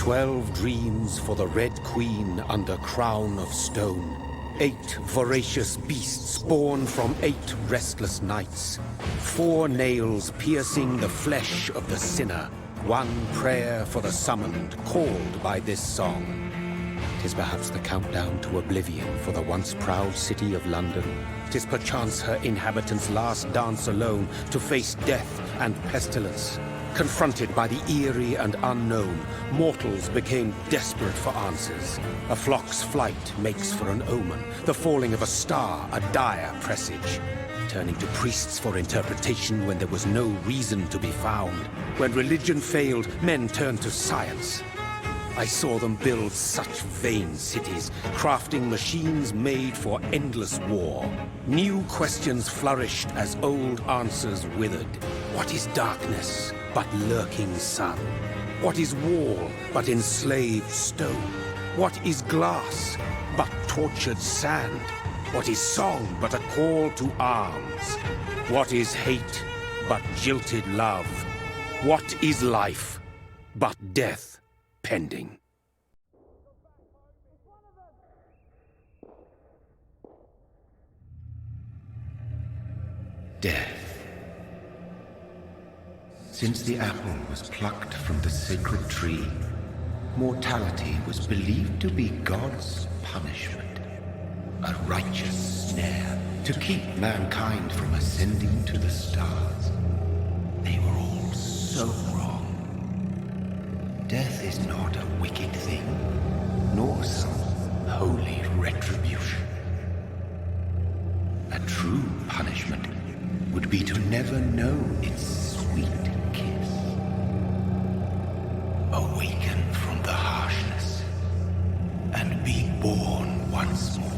12 dreams for the Red Queen under crown of stone. 8 voracious beasts born from 8 restless nights. 4 nails piercing the flesh of the sinner. 1 prayer for the summoned, called by this song. 'Tis perhaps the countdown to oblivion for the once proud city of London. 'Tis perchance her inhabitants' last dance alone to face death and pestilence. Confronted by the eerie and unknown, mortals became desperate for answers. A flock's flight makes for an omen, the falling of a star a dire presage. Turning to priests for interpretation when there was no reason to be found. When religion failed, men turned to science. I saw them build such vain cities, crafting machines made for endless war. New questions flourished as old answers withered. What is darkness but lurking sun? What is wall but enslaved stone? What is glass but tortured sand? What is song but a call to arms? What is hate but jilted love? What is life but death pending? Death. Since the apple was plucked from the sacred tree, mortality was believed to be God's punishment. A righteous snare to keep mankind from ascending to the stars. They were all so wrong. Death is not a wicked thing, nor some holy retribution. A true punishment would be to never know its sweet kiss. Awaken from the harshness and be born once more.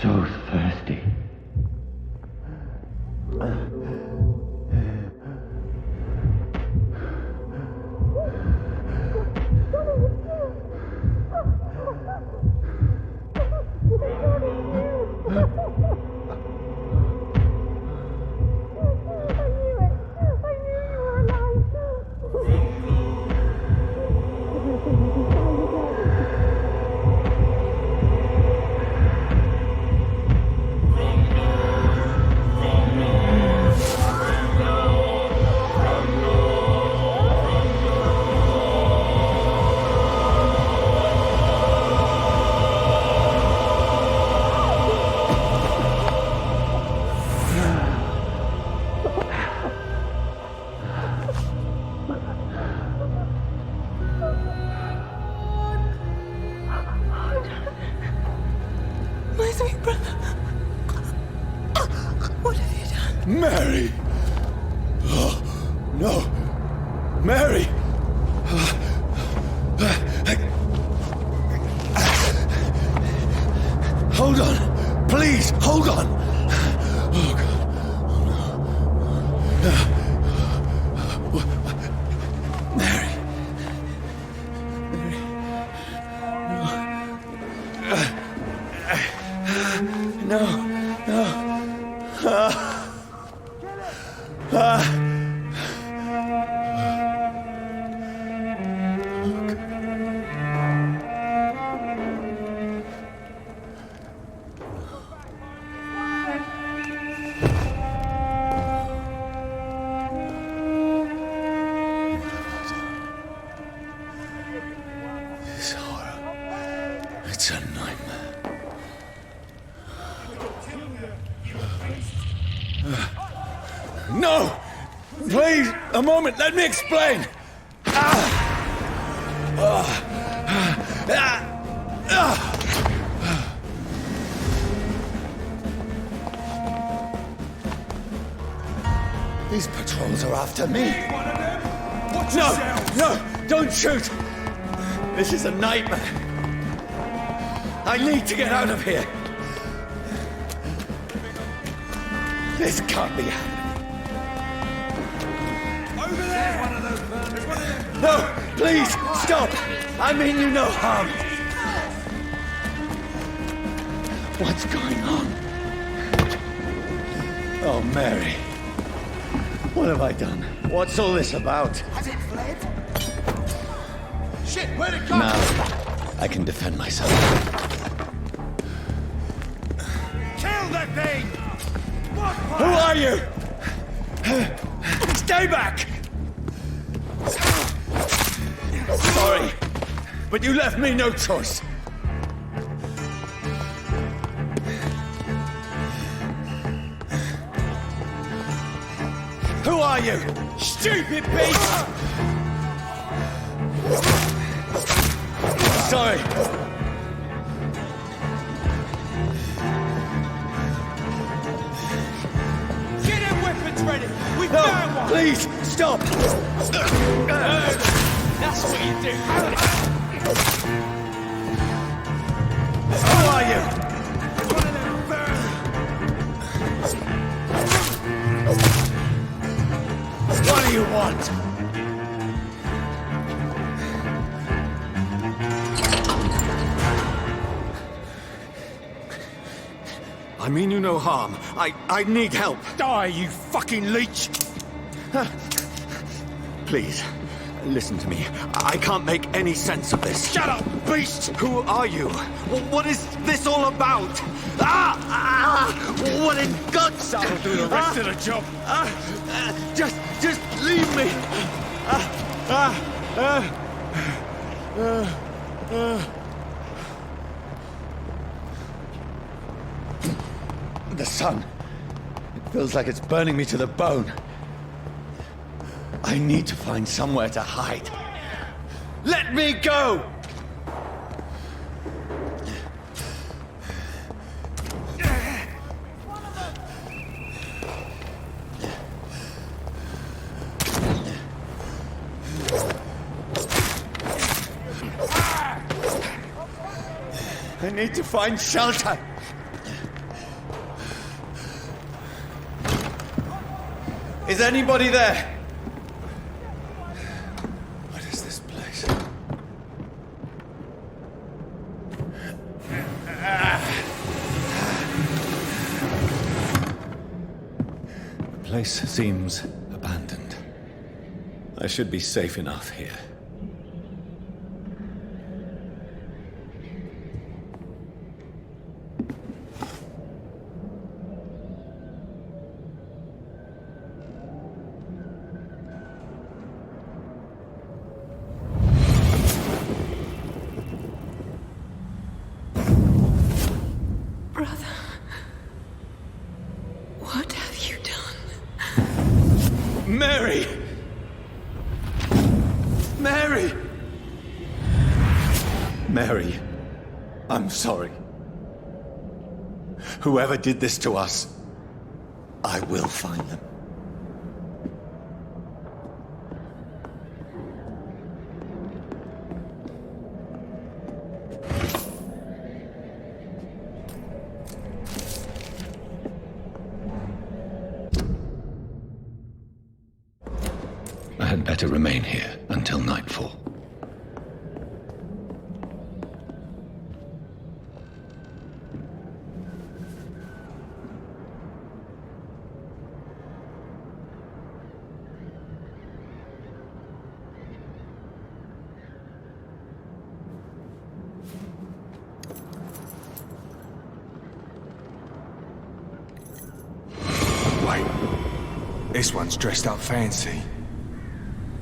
So thirsty. My sweet brother. What have you done? Mary! Oh, no! Mary! Hold on! Please, hold on! Oh, God. Oh, no. Mary! Mary! No. No! Please, a moment, let me explain! These patrols are after me. No, don't shoot! This is a nightmare. I need to get out of here. This can't be happening. Over there! One of those burners. No, please, stop! I mean you no harm. What's going on? Oh, Mary. What have I done? What's all this about? Has it fled? Shit, where'd it go? Now, I can defend myself. Kill that thing! Who are you? Stay back! Sorry, but you left me no choice. Who are you? Stupid beast! Sorry. Get them weapons ready! We found one! Please, stop! That's what you do! Who are you? One of them burn! What do you want? I mean you no harm. I need help. Die, you fucking leech! Please, listen to me. I can't make any sense of this. Shut up, beast! Who are you? What is this all about? What in God's... That'll do the rest of the job. Just leave me. The sun. It feels like it's burning me to the bone. I need to find somewhere to hide. Let me go! I need to find shelter. Is anybody there? What is this place? The place seems abandoned. I should be safe enough here. Brother, what have you done? Mary! Mary! Mary, I'm sorry. Whoever did this to us, I will find them. I had better remain here until nightfall. Wait. This one's dressed up fancy.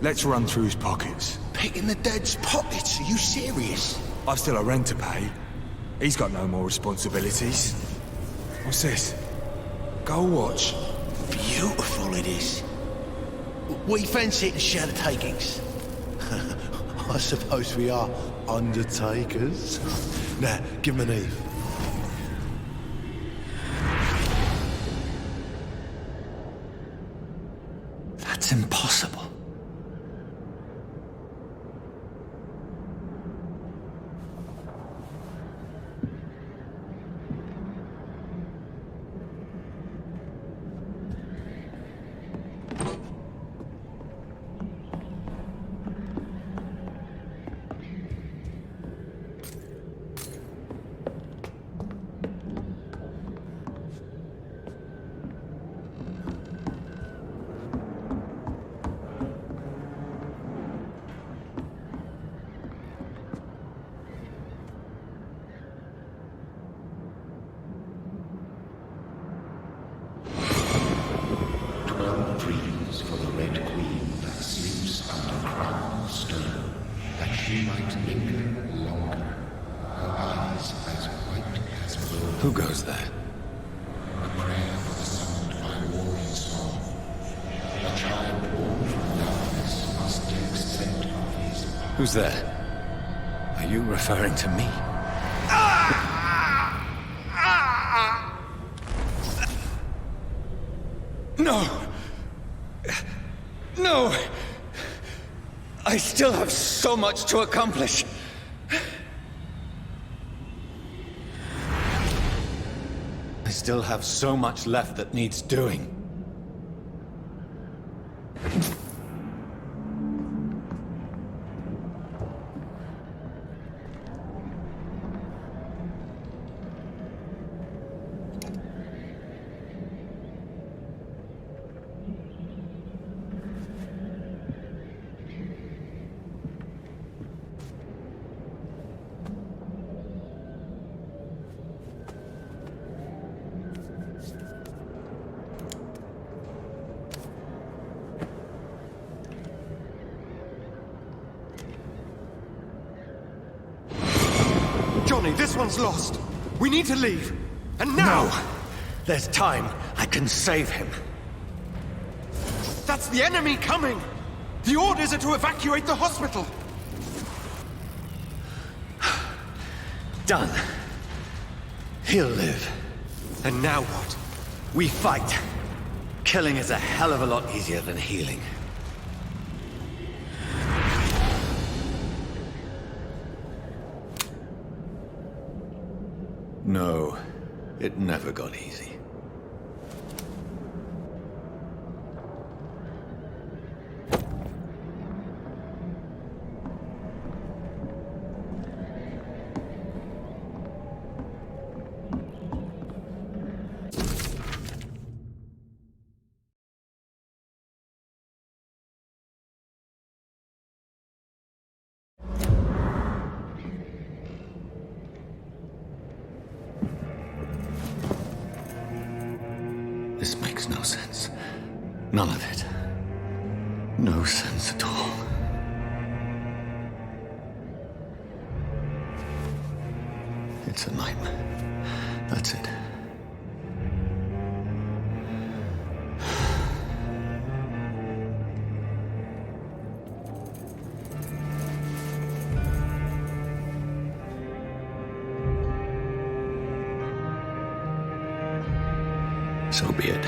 Let's run through his pockets. Picking the dead's pockets? Are you serious? I've still a rent to pay. He's got no more responsibilities. What's this? Gold watch. Beautiful. beautiful it is. We fancy it and share the takings. I suppose we are undertakers. Now, give him an Eve. That's impossible. Dreams for the Red Queen that sleeps under crown of stone, that she might linger longer, her eyes as white as gold. Who goes there? A prayer for the summoned by warring song. A child born from darkness must take scent of his power. Who's there? Are you referring to me? No! No! I still have so much to accomplish. I still have so much left that needs doing. Johnny, this one's lost. We need to leave. And now! No! There's time. I can save him. That's the enemy coming! The orders are to evacuate the hospital! Done. He'll live. And now what? We fight. Killing is a hell of a lot easier than healing. No, it never got easy. This makes no sense. None of it. No sense at all. It's a nightmare. That's it. So be it.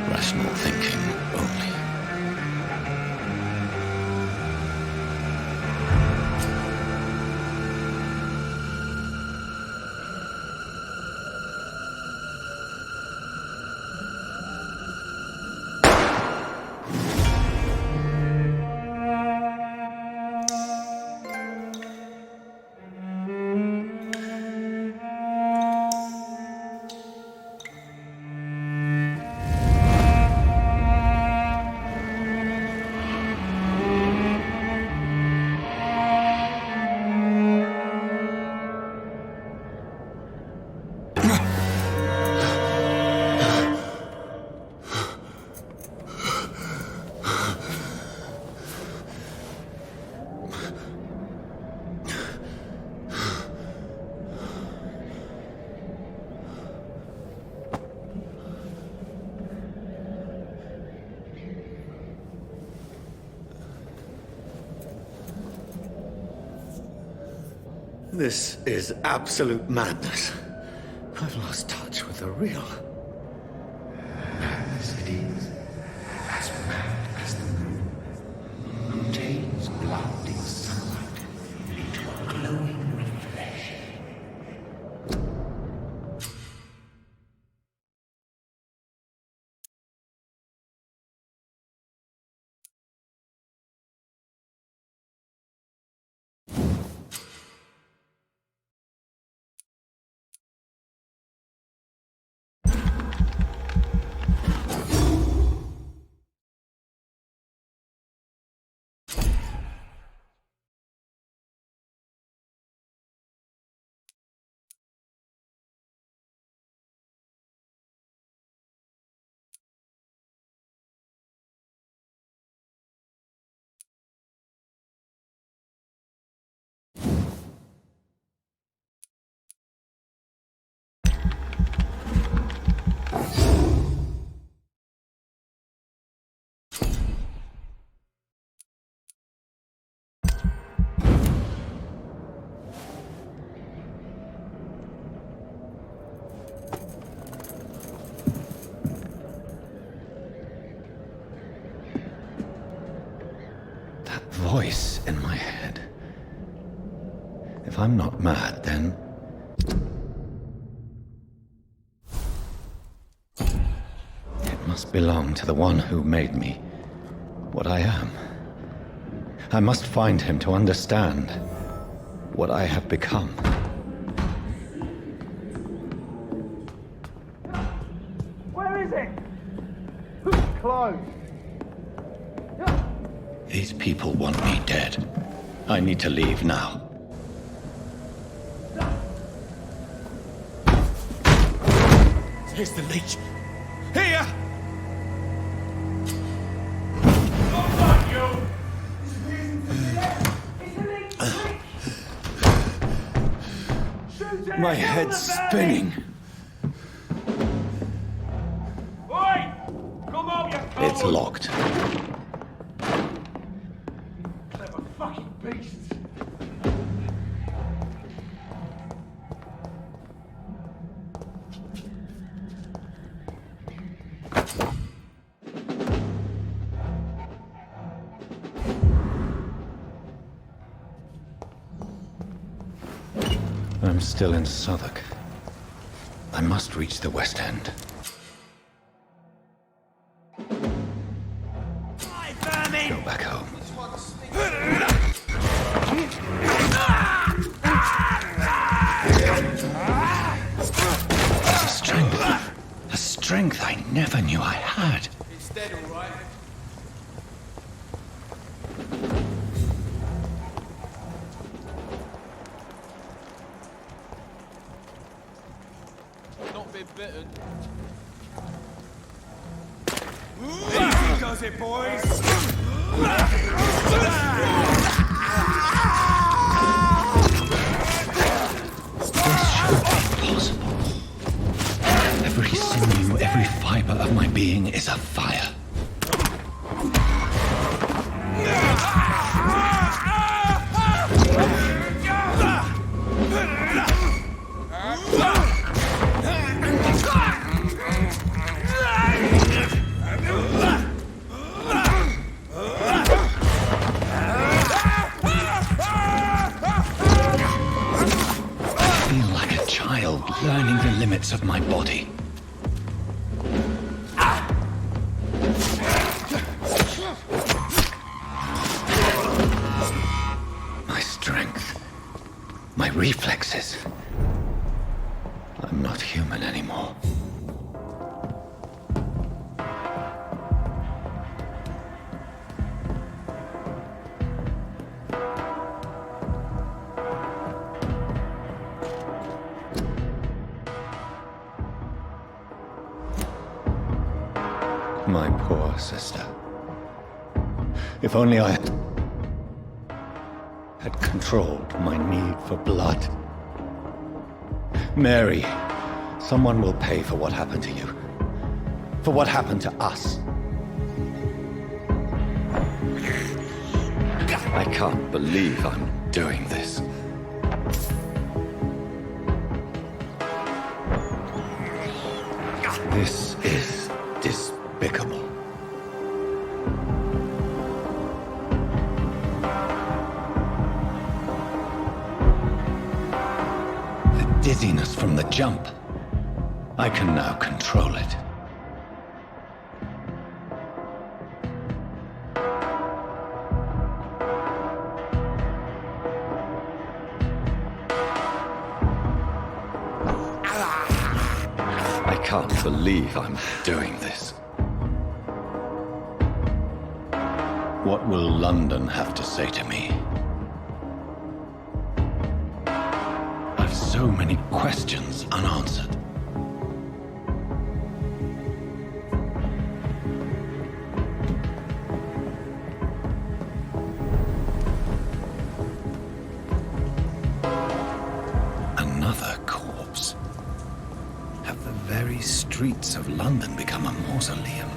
Rational thinking only. This is absolute madness. I've lost touch with the real. Madness it is. As mad as the moon. Who takes blinding sunlight into a glowing reflection. Voice in my head. If I'm not mad, then... it must belong to the one who made me what I am. I must find him to understand what I have become. Where is it? Who's closed? These people want me dead. I need to leave now. Here's the leech. Here! My head's spinning. It's locked. Clever fucking beasts. I'm still in Southwark. I must reach the West End. Go back home. There's a strength. A strength I never knew I had. It's dead, all right. Not been bitten. Easy does it, boys! This should be possible. Every sinew, every fiber of my being is afire. Learning the limits of my body. My strength. My reflexes. I'm not human anymore. My poor sister. If only I had controlled my need for blood. Mary, someone will pay for what happened to you. For what happened to us. I can't believe I'm doing this. This is despicable. The dizziness from the jump. I can now control it. I can't believe I'm doing this. What will London have to say to me? I've so many questions unanswered. Another corpse. Have the very streets of London become a mausoleum?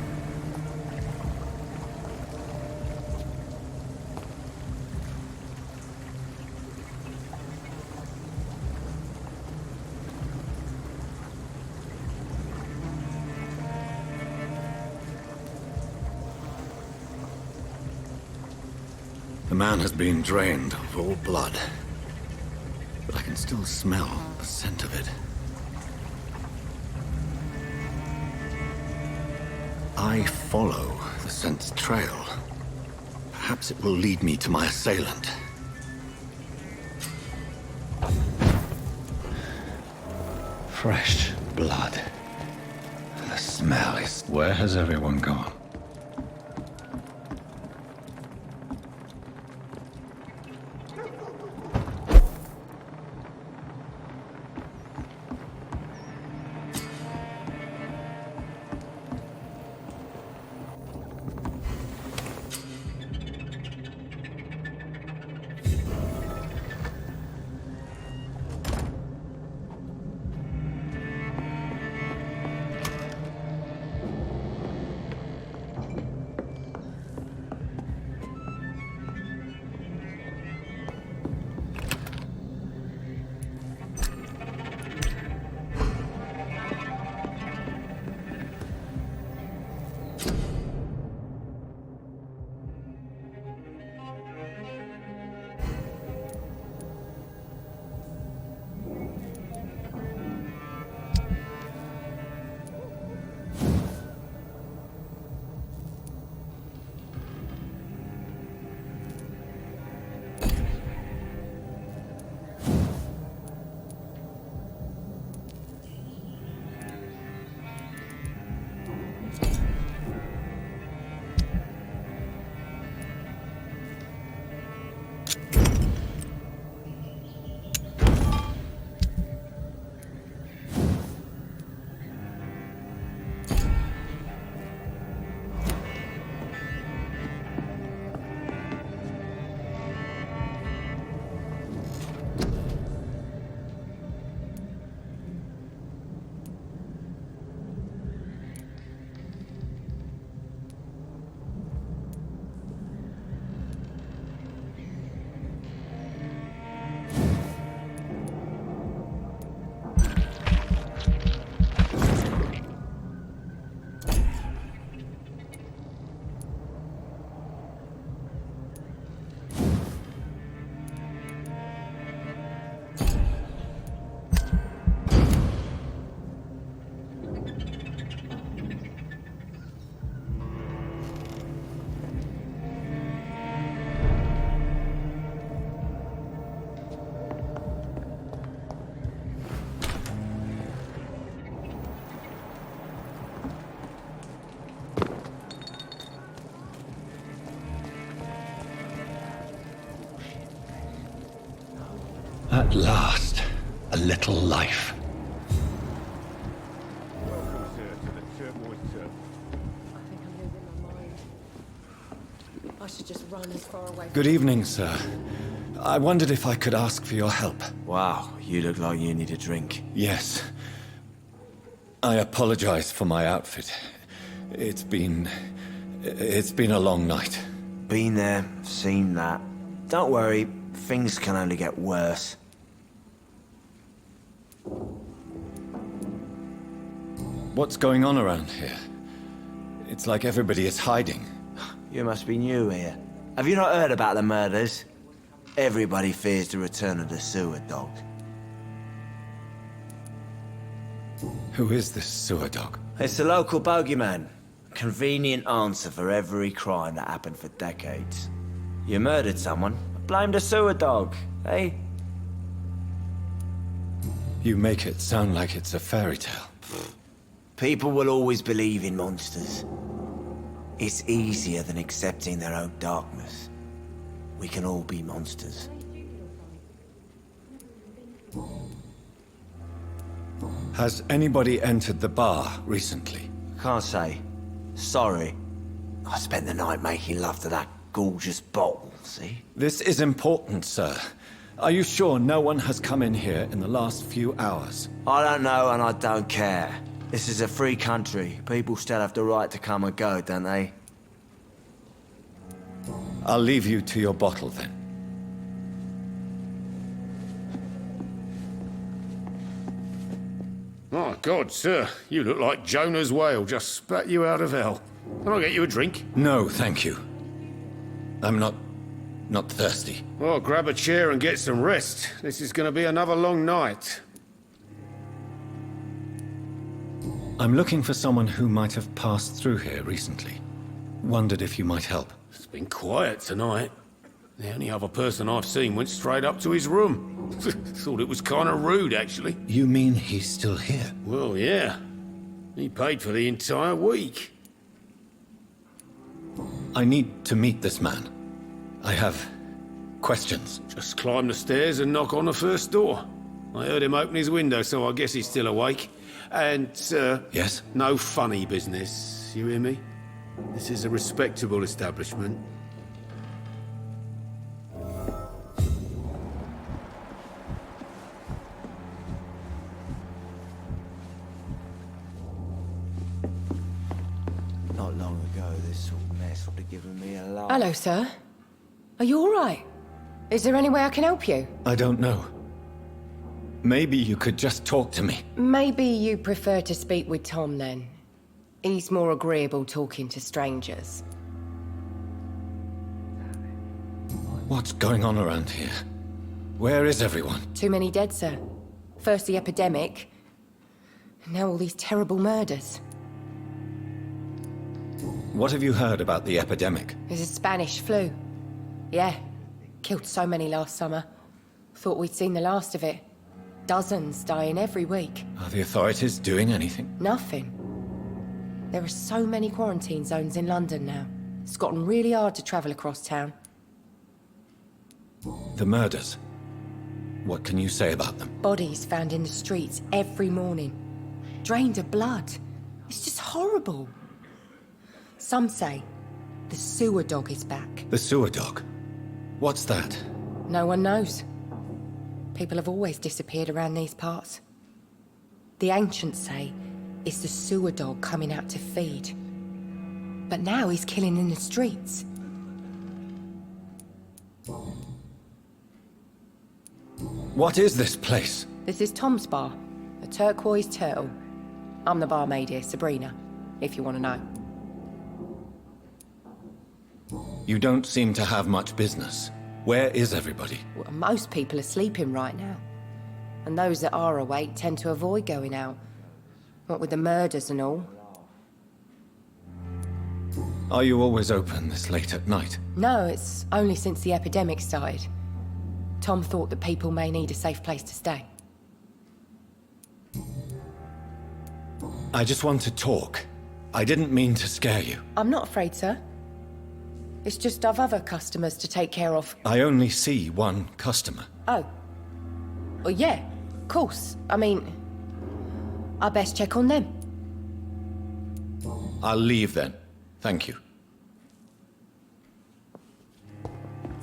The man has been drained of all blood, but I can still smell the scent of it. I follow the scent's trail. Perhaps it will lead me to my assailant. Fresh blood. The smell is... Where has everyone gone? At last, a little life. Welcome, sir, to the turmoil turf. I think I'm losing my mind. I should just run as far away. Good evening, sir. I wondered if I could ask for your help. Wow, you look like you need a drink. Yes. I apologize for my outfit. It's been a long night. Been there, seen that. Don't worry, things can only get worse. What's going on around here? It's like everybody is hiding. You must be new here. Have you not heard about the murders? Everybody fears the return of the sewer dog. Who is this sewer dog? It's the local bogeyman. Convenient answer for every crime that happened for decades. You murdered someone, blame the sewer dog, eh? You make it sound like it's a fairy tale. People will always believe in monsters. It's easier than accepting their own darkness. We can all be monsters. Has anybody entered the bar recently? Can't say. Sorry. I spent the night making love to that gorgeous bottle, see? This is important, sir. Are you sure no one has come in here in the last few hours? I don't know and I don't care. This is a free country. People still have the right to come and go, don't they? I'll leave you to your bottle then. My God, sir, you look like Jonah's whale just spat you out of hell. Can I get you a drink? No, thank you. I'm not thirsty. Well, grab a chair and get some rest. This is going to be another long night. I'm looking for someone who might have passed through here recently. Wondered if you might help. It's been quiet tonight. The only other person I've seen went straight up to his room. Thought it was kind of rude, actually. You mean he's still here? Well, yeah. He paid for the entire week. I need to meet this man. I have questions. Just climb the stairs and knock on the first door. I heard him open his window, so I guess he's still awake. And, Yes? no funny business, you hear me? This is a respectable establishment. Not long ago, this sort of mess would have given me a laugh. Hello, sir. Are you all right? Is there any way I can help you? I don't know. Maybe you could just talk to me. Maybe you prefer to speak with Tom, then. He's more agreeable talking to strangers. What's going on around here? Where is everyone? Too many dead, sir. First the epidemic, and now all these terrible murders. What have you heard about the epidemic? There's a Spanish flu. Yeah, killed so many last summer. Thought we'd seen the last of it. Dozens dying every week. Are the authorities doing anything? Nothing. There are so many quarantine zones in London now. It's gotten really hard to travel across town. The murders. What can you say about them? Bodies found in the streets every morning. Drained of blood. It's just horrible. Some say the sewer dog is back. The sewer dog? What's that? No one knows. People have always disappeared around these parts. The ancients say it's the sewer dog coming out to feed. But now he's killing in the streets. What is this place? This is Tom's bar, a turquoise turtle. I'm the barmaid here, Sabrina, if you want to know. You don't seem to have much business. Where is everybody? Well, most people are sleeping right now. And those that are awake tend to avoid going out. What with the murders and all. Are you always open this late at night? No, it's only since the epidemic started. Tom thought that people may need a safe place to stay. I just want to talk. I didn't mean to scare you. I'm not afraid, sir. It's just I've other customers to take care of. I only see one customer. Oh. Well, yeah, of course. I mean, I best check on them. I'll leave then. Thank you.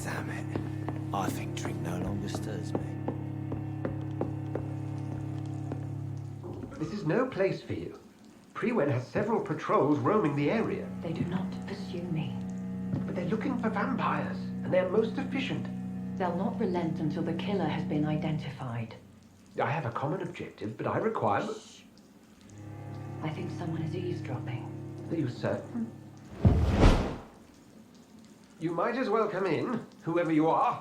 Damn it. I think drink no longer stirs me. This is no place for you. Prewen has several patrols roaming the area. They do not pursue me. But they're looking for vampires, and they're most efficient. They'll not relent until the killer has been identified. I have a common objective, but I require... I think someone is eavesdropping. Are you certain? You might as well come in, whoever you are.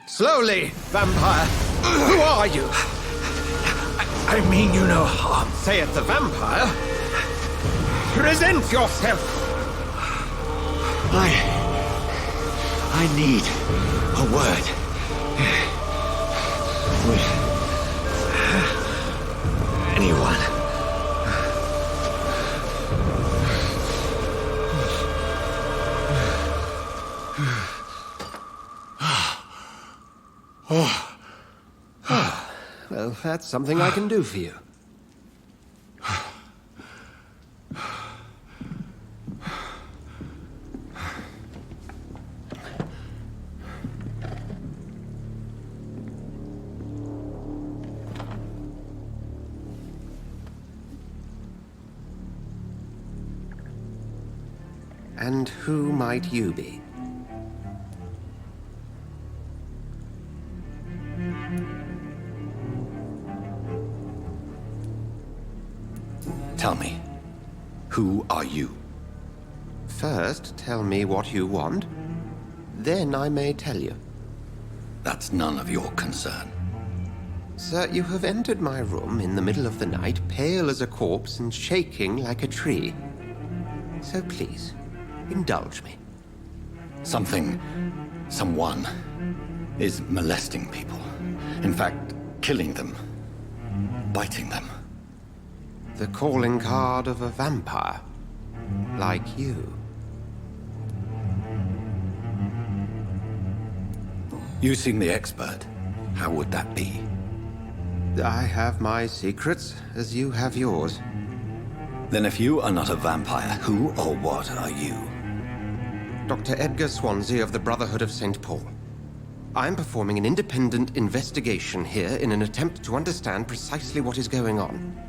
Slowly, vampire! Who are you? I mean you no harm. Saith the vampire. Present yourself! I need a word. With anyone. Well, that's something I can do for you. And who might you be? Tell me, who are you? First, tell me what you want. Then I may tell you. That's none of your concern. Sir, you have entered my room in the middle of the night, pale as a corpse and shaking like a tree. So please, indulge me. Someone is molesting people. In fact, killing them. Biting them. The calling card of a vampire. Like you. You seem the expert. How would that be? I have my secrets, as you have yours. Then if you are not a vampire, who or what are you? Dr. Edgar Swansea of the Brotherhood of St. Paul. I'm performing an independent investigation here in an attempt to understand precisely what is going on.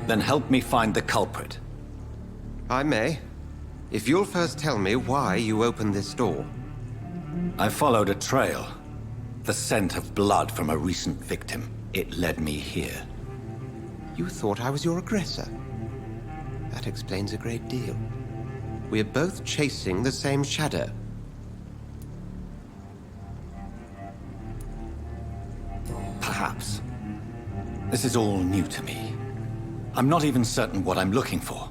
Then help me find the culprit. I may. If you'll first tell me why you opened this door. I followed a trail. The scent of blood from a recent victim. It led me here. You thought I was your aggressor. That explains a great deal. We're both chasing the same shadow. Perhaps. This is all new to me. I'm not even certain what I'm looking for.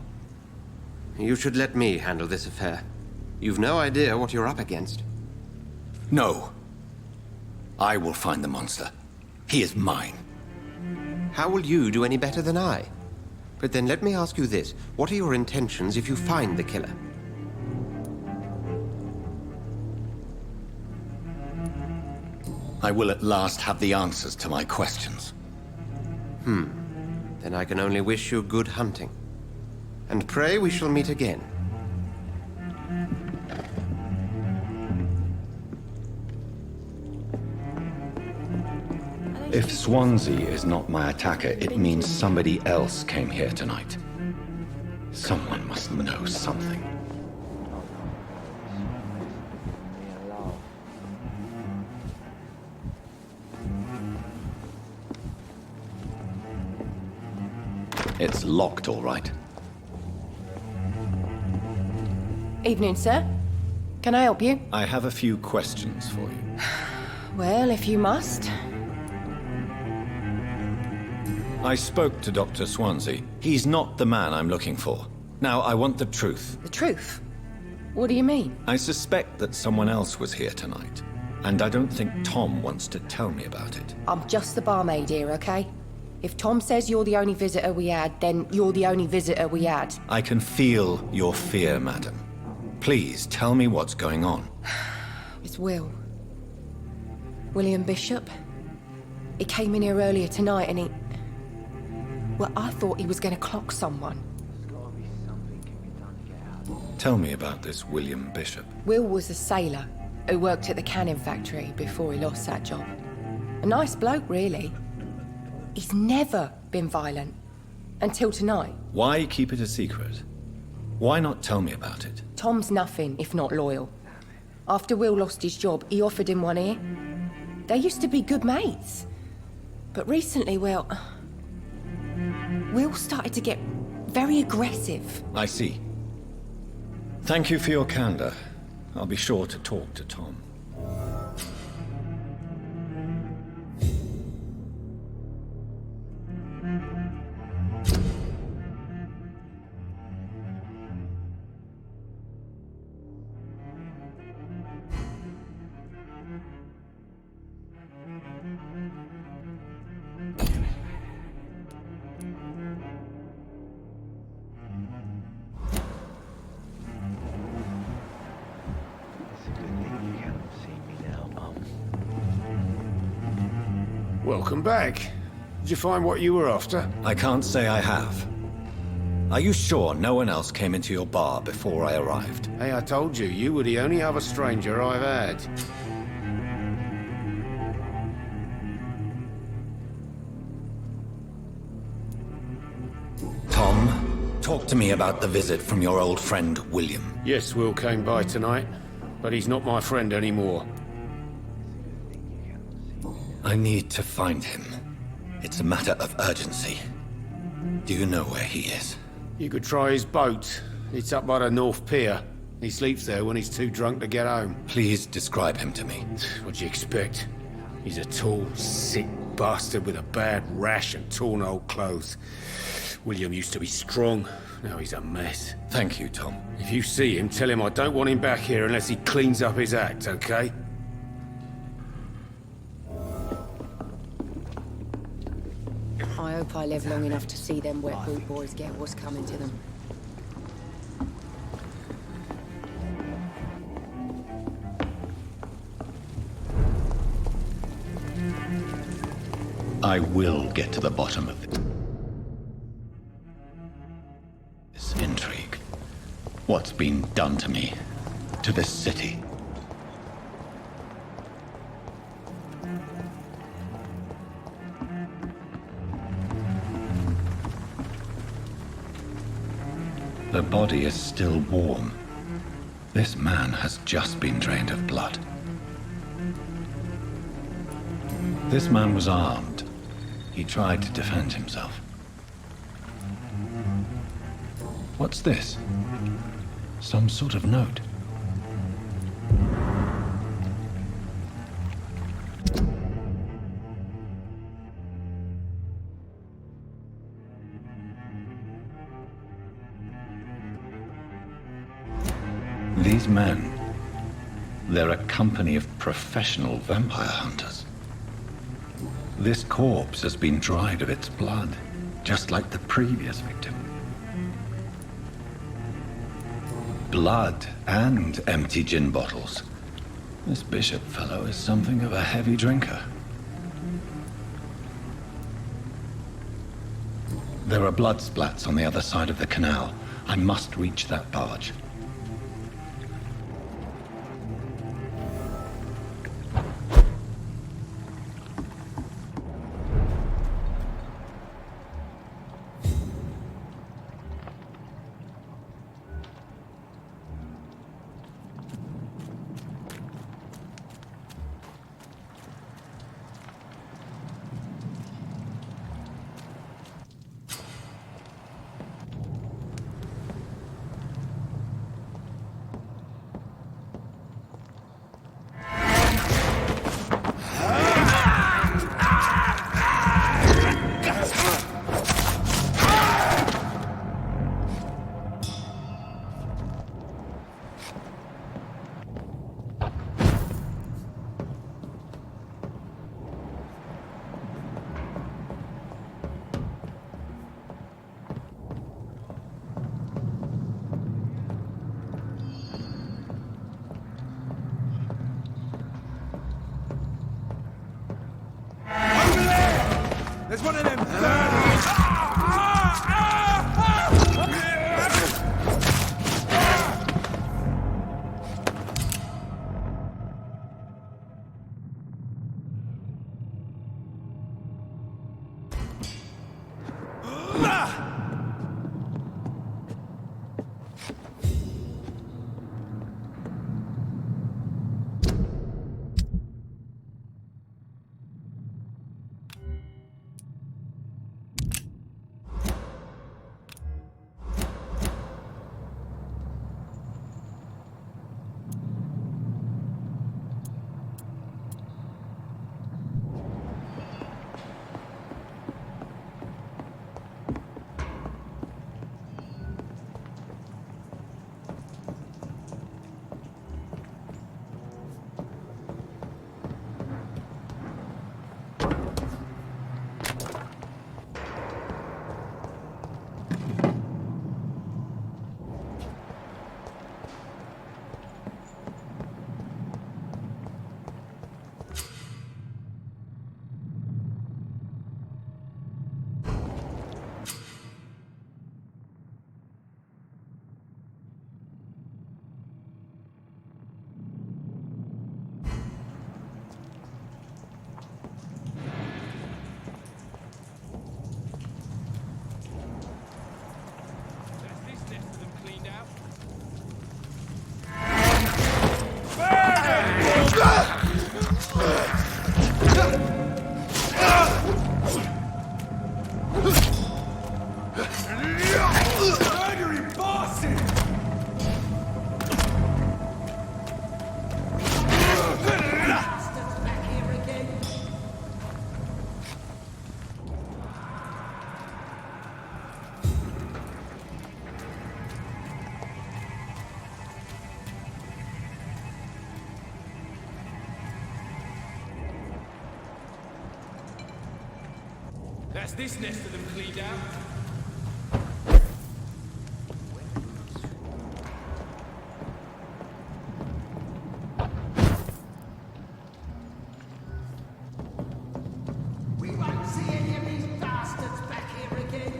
You should let me handle this affair. You've no idea what you're up against. No. I will find the monster. He is mine. How will you do any better than I? But then let me ask you this. What are your intentions if you find the killer? I will at last have the answers to my questions. Then I can only wish you good hunting. And pray we shall meet again. If Swansea is not my attacker, it means somebody else came here tonight. Someone must know something. It's locked, all right. Evening, sir. Can I help you? I have a few questions for you. Well, if you must. I spoke to Dr. Swansea. He's not the man I'm looking for. Now, I want the truth. The truth? What do you mean? I suspect that someone else was here tonight. And I don't think Tom wants to tell me about it. I'm just the barmaid here, okay? If Tom says you're the only visitor we had, then you're the only visitor we had. I can feel your fear, madam. Please, tell me what's going on. It's Will. William Bishop. He came in here earlier tonight and he... Well, I thought he was going to clock someone. Tell me about this William Bishop. Will was a sailor who worked at the cannon factory before he lost that job. A nice bloke, really. He's never been violent. Until tonight. Why keep it a secret? Why not tell me about it? Tom's nothing if not loyal. After Will lost his job, he offered him one here. They used to be good mates. But recently, Will started to get very aggressive. I see. Thank you for your candor. I'll be sure to talk to Tom. Welcome back. Did you find what you were after? I can't say I have. Are you sure no one else came into your bar before I arrived? Hey, I told you, you were the only other stranger I've had. Tom, talk to me about the visit from your old friend, William. Yes, Will came by tonight, but he's not my friend anymore. I need to find him. It's a matter of urgency. Do you know where he is? You could try his boat. It's up by the North Pier. He sleeps there when he's too drunk to get home. Please describe him to me. What'd you expect? He's a tall, sick bastard with a bad rash and torn old clothes. William used to be strong. Now he's a mess. Thank you, Tom. If you see him, tell him I don't want him back here unless he cleans up his act, okay? I hope I live long enough to see them wet boot boys get what's coming to them. I will get to the bottom of this intrigue. What's been done to me, to this city. The body is still warm. This man has just been drained of blood. This man was armed. He tried to defend himself. What's this? Some sort of note. These men, they're a company of professional vampire hunters. This corpse has been dried of its blood, just like the previous victim. Blood and empty gin bottles. This Bishop fellow is something of a heavy drinker. There are blood splats on the other side of the canal. I must reach that barge. There's one of them! That's this nest of them cleaned out. We won't see any of these bastards back here again.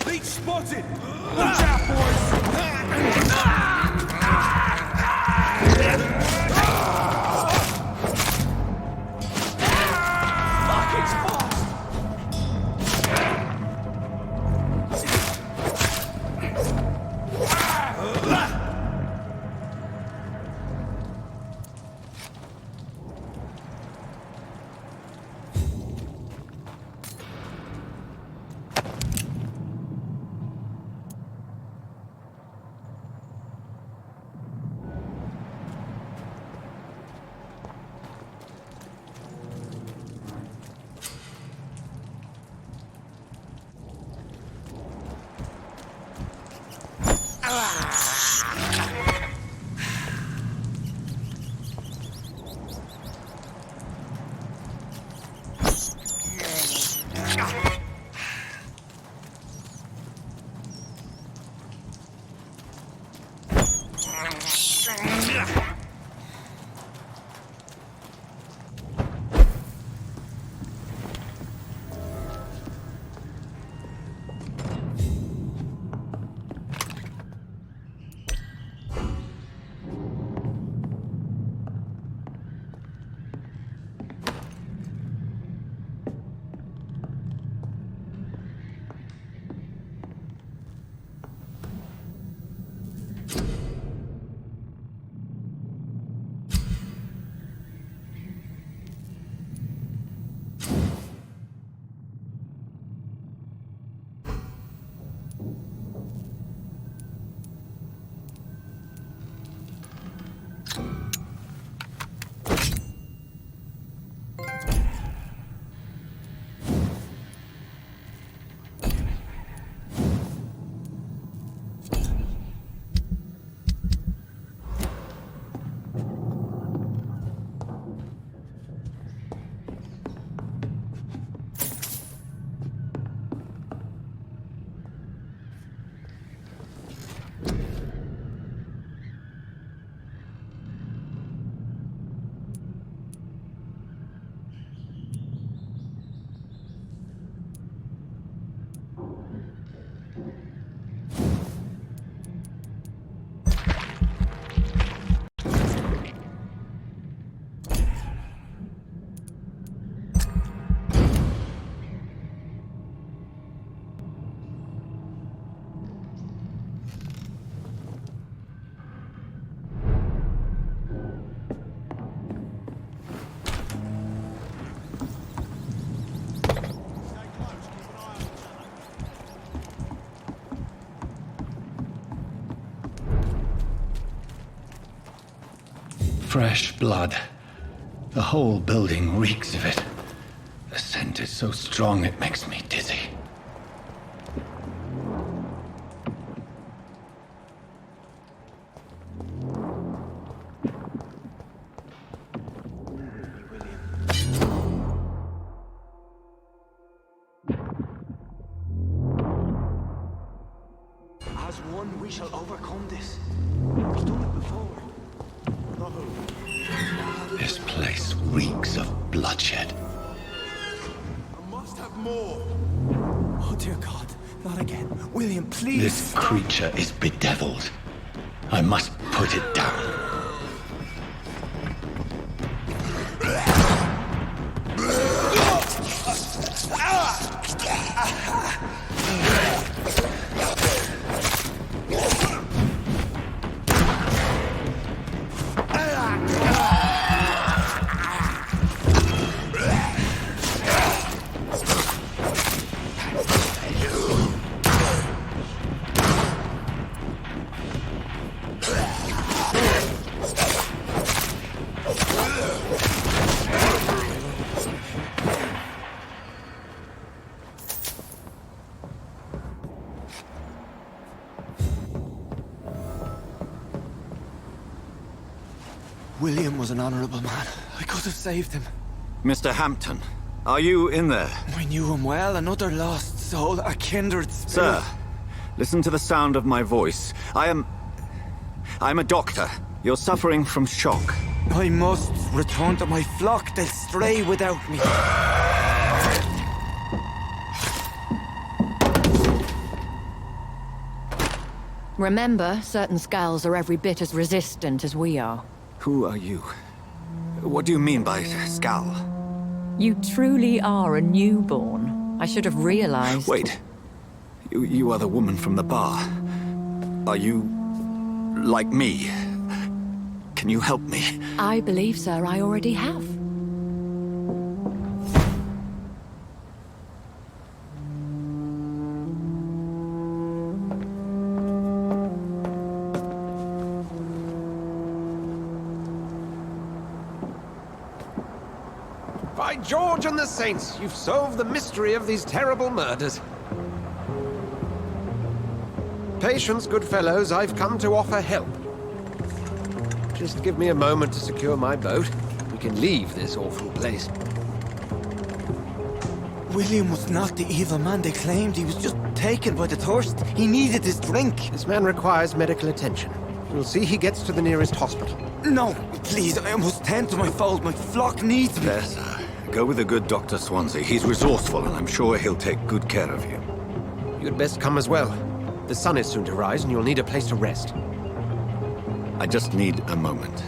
Leech spotted! Watch out, boys! Fuck, it's fast! Fresh blood. The whole building reeks of it. The scent is so strong it makes me dizzy. As one, we shall overcome this. We've done it before. This place reeks of bloodshed. I must have more. Oh, dear God. Not again. William, please. This creature is bedeviled. I must put it down. William was an honorable man. I could have saved him. Mr. Hampton, are you in there? I knew him well, another lost soul, a kindred spirit. Sir, listen to the sound of my voice. I'm a doctor. You're suffering from shock. I must return to my flock. They'll stray without me. Remember, certain skulls are every bit as resistant as we are. Who are you? What do you mean by skull? You truly are a newborn. I should have realized. Wait. You are the woman from the bar. Are you... like me? Can you help me? I believe, sir, I already have. By George and the Saints, you've solved the mystery of these terrible murders. Patience, good fellows, I've come to offer help. Just give me a moment to secure my boat. We can leave this awful place. William was not the evil man they claimed. He was just taken by the thirst. He needed his drink. This man requires medical attention. We'll see he gets to the nearest hospital. No, please, I must tend to my fold. My flock needs me. There, sir. Go with the good Dr. Swansea. He's resourceful, and I'm sure he'll take good care of you. You'd best come as well. The sun is soon to rise, and you'll need a place to rest. I just need a moment.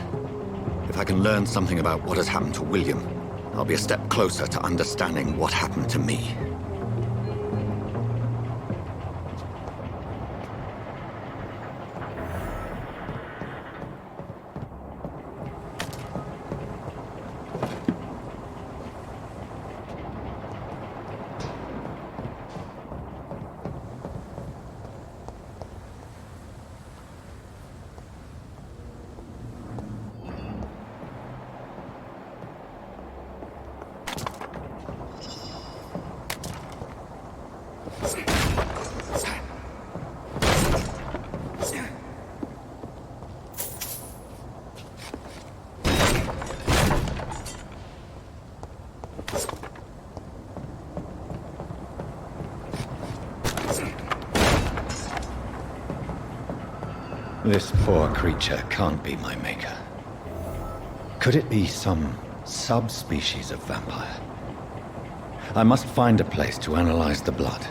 If I can learn something about what has happened to William, I'll be a step closer to understanding what happened to me. This poor creature can't be my maker. Could it be some subspecies of vampire? I must find a place to analyze the blood.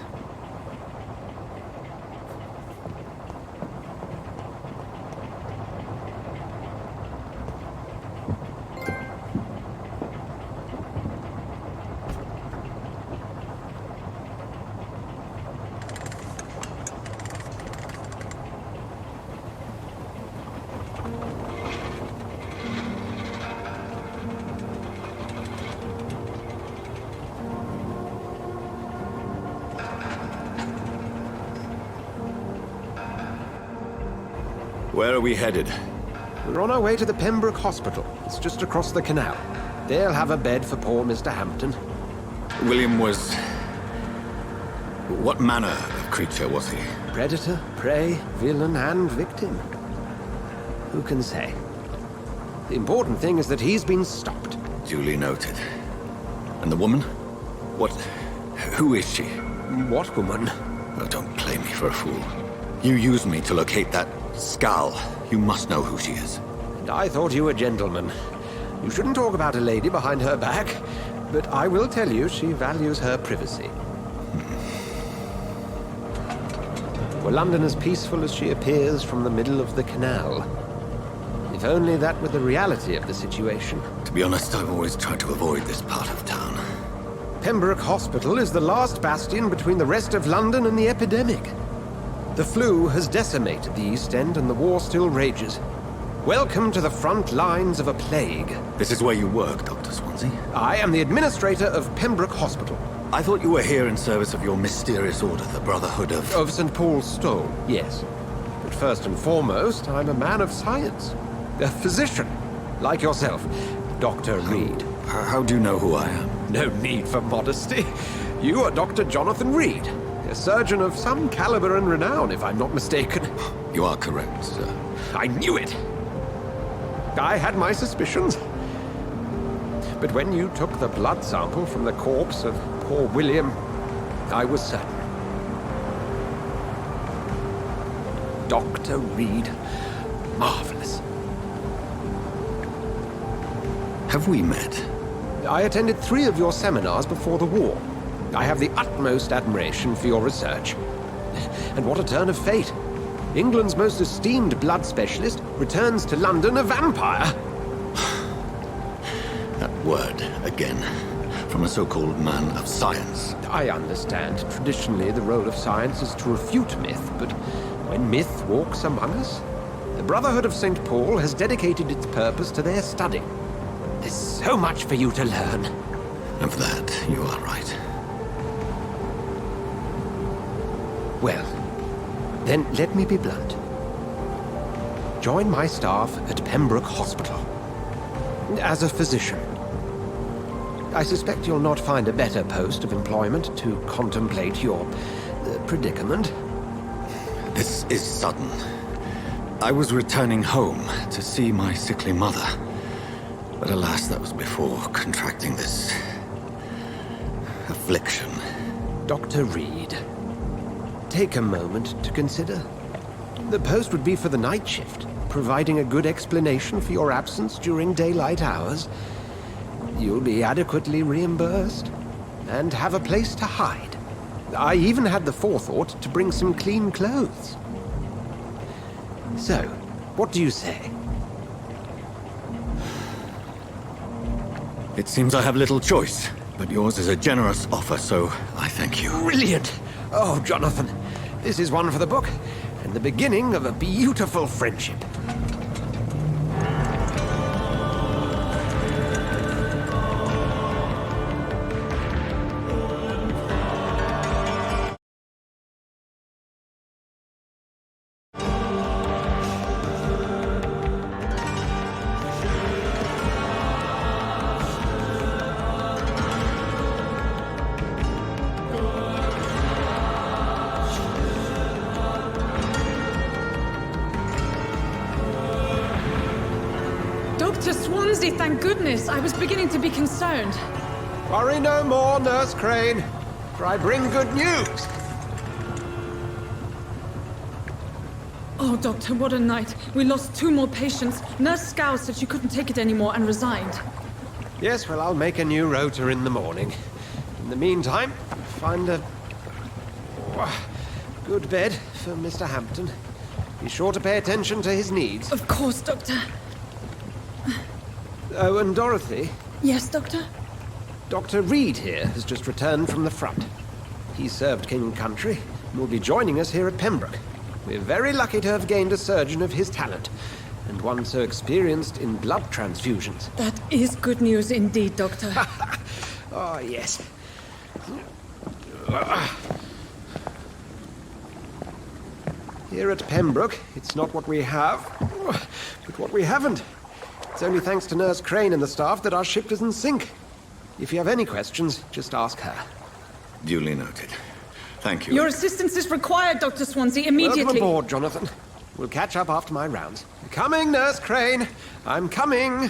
Where are we headed? We're on our way to the Pembroke Hospital. It's just across the canal. They'll have a bed for poor Mr. Hampton. William was... what manner of creature was he? Predator, prey, villain, and victim. Who can say? The important thing is that he's been stopped. Duly noted. And the woman? What... who is she? What woman? Oh, don't play me for a fool. You used me to locate that skull. You must know who she is. And I thought you a gentleman. You shouldn't talk about a lady behind her back, but I will tell you she values her privacy. Were London as peaceful as she appears from the middle of the canal? If only that were the reality of the situation. To be honest, I've always tried to avoid this part of town. Pembroke Hospital is the last bastion between the rest of London and the epidemic. The flu has decimated the East End and the war still rages. Welcome to the front lines of a plague. This is where you work, Dr. Swansea? I am the administrator of Pembroke Hospital. I thought you were here in service of your mysterious order, the Brotherhood of... Of St. Paul's Stone, yes. But first and foremost, I'm a man of science. A physician, like yourself, Dr. Reid. How do you know who I am? No need for modesty. You are Dr. Jonathan Reid. A surgeon of some caliber and renown, if I'm not mistaken. You are correct, sir. I knew it! I had my suspicions. But when you took the blood sample from the corpse of poor William, I was certain. Dr. Reid. Marvelous. Have we met? I attended 3 of your seminars before the war. I have the utmost admiration for your research. And what a turn of fate. England's most esteemed blood specialist returns to London a vampire. That word, again. From a so-called man of science. I understand. Traditionally, the role of science is to refute myth, but when myth walks among us, the Brotherhood of St. Paul has dedicated its purpose to their study. There's so much for you to learn. Of that, you are right. Well, then let me be blunt. Join my staff at Pembroke Hospital. As a physician. I suspect you'll not find a better post of employment to contemplate your predicament. This is sudden. I was returning home to see my sickly mother. But alas, that was before contracting this affliction. Dr. Reid, take a moment to consider. The post would be for the night shift, providing a good explanation for your absence during daylight hours. You'll be adequately reimbursed, and have a place to hide. I even had the forethought to bring some clean clothes. So, what do you say? It seems I have little choice, but yours is a generous offer, so I thank you. Brilliant! Oh, Jonathan, this is one for the book, and the beginning of a beautiful friendship. Dr. Swansea, thank goodness. I was beginning to be concerned. Worry no more, Nurse Crane, for I bring good news. Oh, Doctor, what a night. We lost 2 more patients. Nurse Scow said she couldn't take it anymore and resigned. Yes, well, I'll make a new rota in the morning. In the meantime, find a good bed for Mr. Hampton. Be sure to pay attention to his needs. Of course, Doctor. Oh, and Dorothy? Yes, Doctor? Dr. Reid here has just returned from the front. He served King and Country and will be joining us here at Pembroke. We're very lucky to have gained a surgeon of his talent, and one so experienced in blood transfusions. That is good news indeed, Doctor. Oh, yes. Here at Pembroke, it's not what we have, but what we haven't. It's only thanks to Nurse Crane and the staff that our ship doesn't sink. If you have any questions, just ask her. Duly noted. Thank you. Your assistance is required, Dr. Swansea, immediately. Welcome aboard, Jonathan. We'll catch up after my rounds. Coming, Nurse Crane. I'm coming.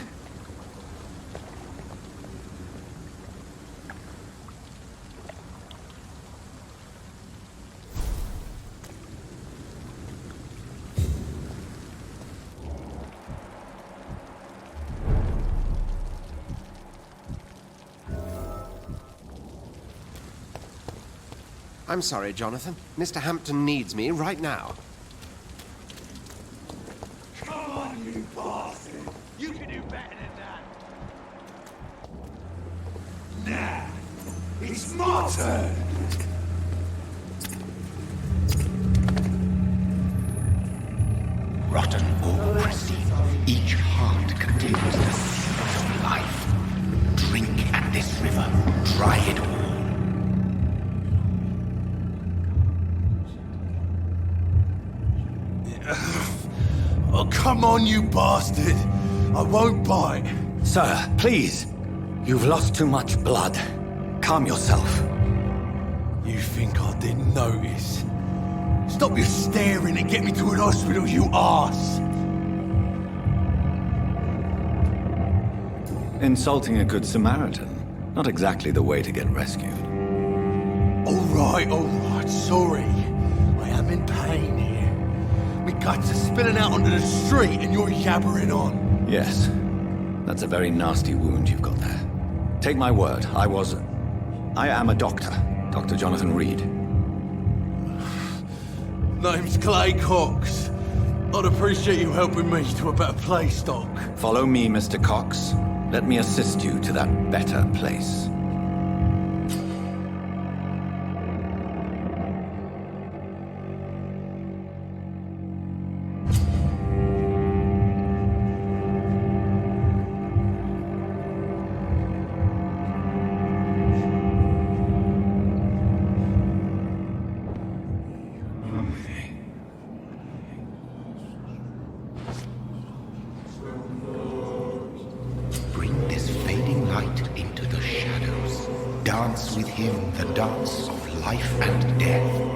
I'm sorry, Jonathan. Mr. Hampton needs me right now. Come on, you bastard! You can do better than that! Nah, it's my turn! Rotten all-pressing. Each heart contains the seed of life. Drink at this river. Dry it all. Oh, come on, you bastard! I won't bite. Sir, please. You've lost too much blood. Calm yourself. You think I didn't notice? Stop your staring and get me to an hospital, you arse! Insulting a good Samaritan. Not exactly the way to get rescued. All right, sorry. I am in pain here. My guts are spilling out onto the street and you're yabbering on. Yes. That's a very nasty wound you've got there. Take my word, I am a doctor. Dr. Jonathan Reid. Name's Clay Cox. I'd appreciate you helping me to a better place, Doc. Follow me, Mr. Cox. Let me assist you to that better place. Dance with him the dance of life and death.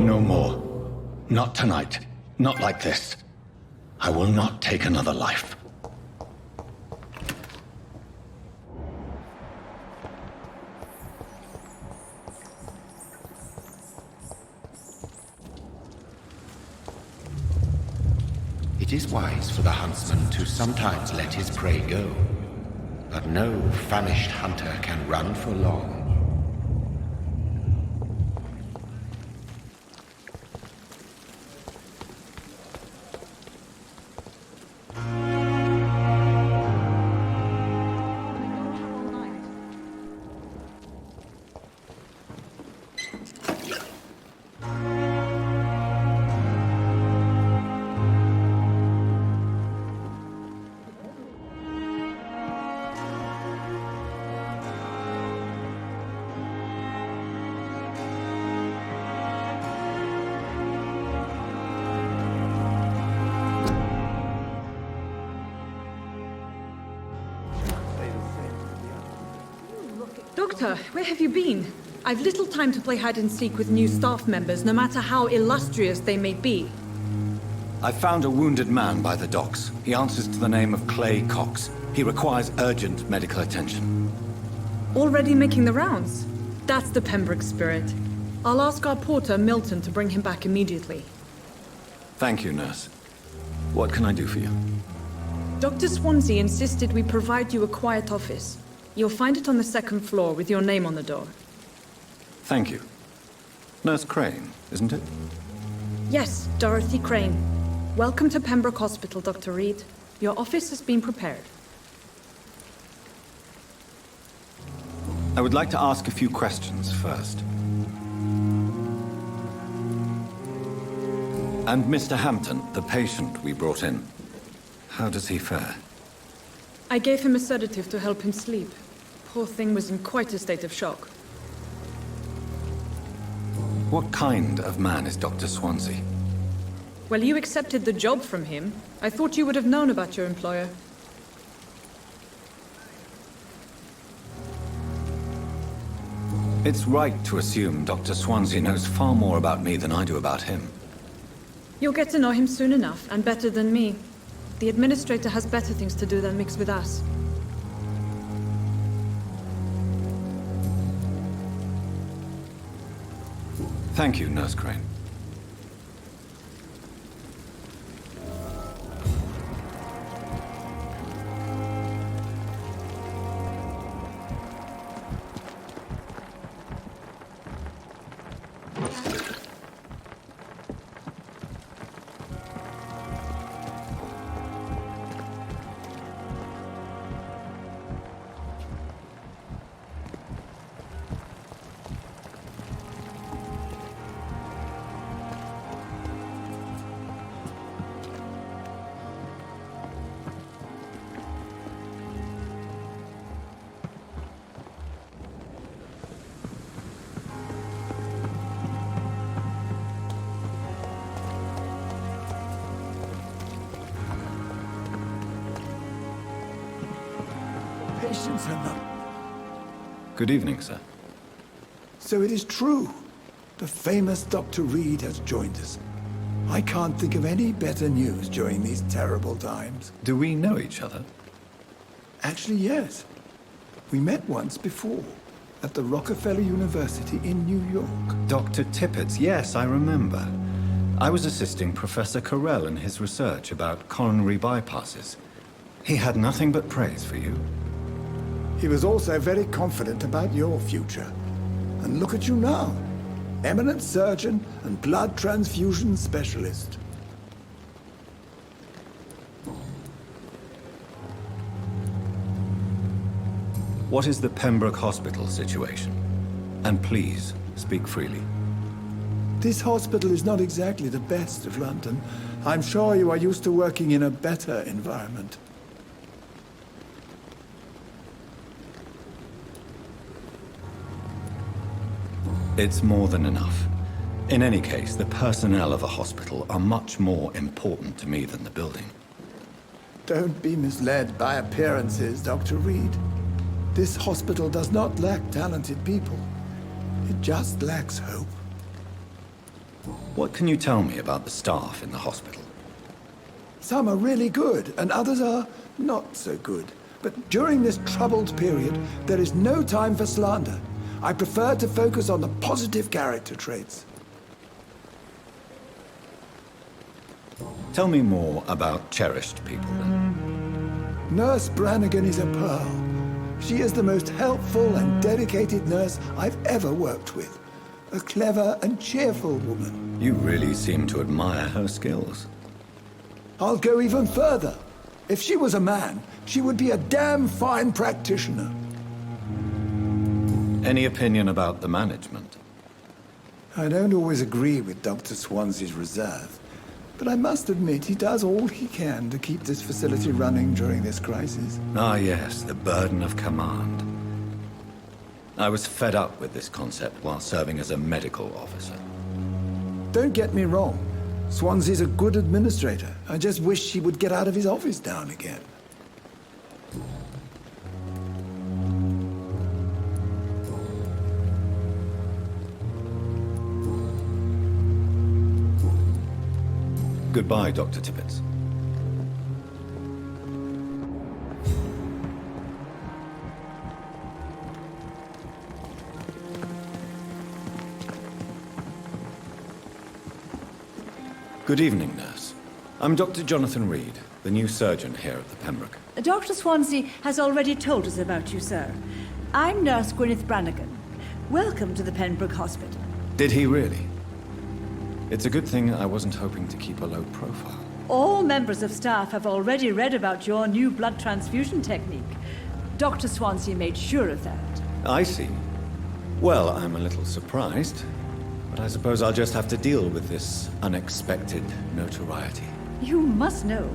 No more. Not tonight. Not like this. I will not take another life. It is wise for the huntsman to sometimes let his prey go, but no famished hunter can run for long. Doctor, where have you been? I've little time to play hide and seek with new staff members, no matter how illustrious they may be. I found a wounded man by the docks. He answers to the name of Clay Cox. He requires urgent medical attention. Already making the rounds? That's the Pembroke spirit. I'll ask our porter, Milton, to bring him back immediately. Thank you, nurse. What can I do for you? Dr. Swansea insisted we provide you a quiet office. You'll find it on the second floor with your name on the door. Thank you. Nurse Crane, isn't it? Yes, Dorothy Crane. Welcome to Pembroke Hospital, Dr. Reid. Your office has been prepared. I would like to ask a few questions first. And Mr. Hampton, the patient we brought in, how does he fare? I gave him a sedative to help him sleep. Poor thing was in quite a state of shock. What kind of man is Dr. Swansea? Well, you accepted the job from him. I thought you would have known about your employer. It's right to assume Dr. Swansea knows far more about me than I do about him. You'll get to know him soon enough, and better than me. The administrator has better things to do than mix with us. Thank you, Nurse Crane. Congratulations, Henry. Good evening, sir. So it is true. The famous Dr. Reid has joined us. I can't think of any better news during these terrible times. Do we know each other? Actually, yes. We met once before, at the Rockefeller University in New York. Dr. Tippett's, yes, I remember. I was assisting Professor Carell in his research about coronary bypasses. He had nothing but praise for you. He was also very confident about your future. And look at you now. Eminent surgeon and blood transfusion specialist. What is the Pembroke Hospital situation? And please, speak freely. This hospital is not exactly the best of London. I'm sure you are used to working in a better environment. It's more than enough. In any case, the personnel of a hospital are much more important to me than the building. Don't be misled by appearances, Dr. Reid. This hospital does not lack talented people. It just lacks hope. What can you tell me about the staff in the hospital? Some are really good, and others are not so good. But during this troubled period, there is no time for slander. I prefer to focus on the positive character traits. Tell me more about cherished people, then. Nurse Brannigan is a pearl. She is the most helpful and dedicated nurse I've ever worked with. A clever and cheerful woman. You really seem to admire her skills. I'll go even further. If she was a man, she would be a damn fine practitioner. Any opinion about the management? I don't always agree with Dr. Swansea's reserve, but I must admit he does all he can to keep this facility running during this crisis. Ah, yes, the burden of command. I was fed up with this concept while serving as a medical officer. Don't get me wrong. Swansea's a good administrator. I just wish he would get out of his office now and again. Goodbye, Dr. Tippett. Good evening, nurse. I'm Dr. Jonathan Reid, the new surgeon here at the Pembroke. Dr. Swansea has already told us about you, sir. I'm Nurse Gwyneth Brannigan. Welcome to the Pembroke Hospital. Did he really? It's a good thing I wasn't hoping to keep a low profile. All members of staff have already read about your new blood transfusion technique. Dr. Swansea made sure of that. I see. Well, I'm a little surprised, but I suppose I'll just have to deal with this unexpected notoriety. You must know,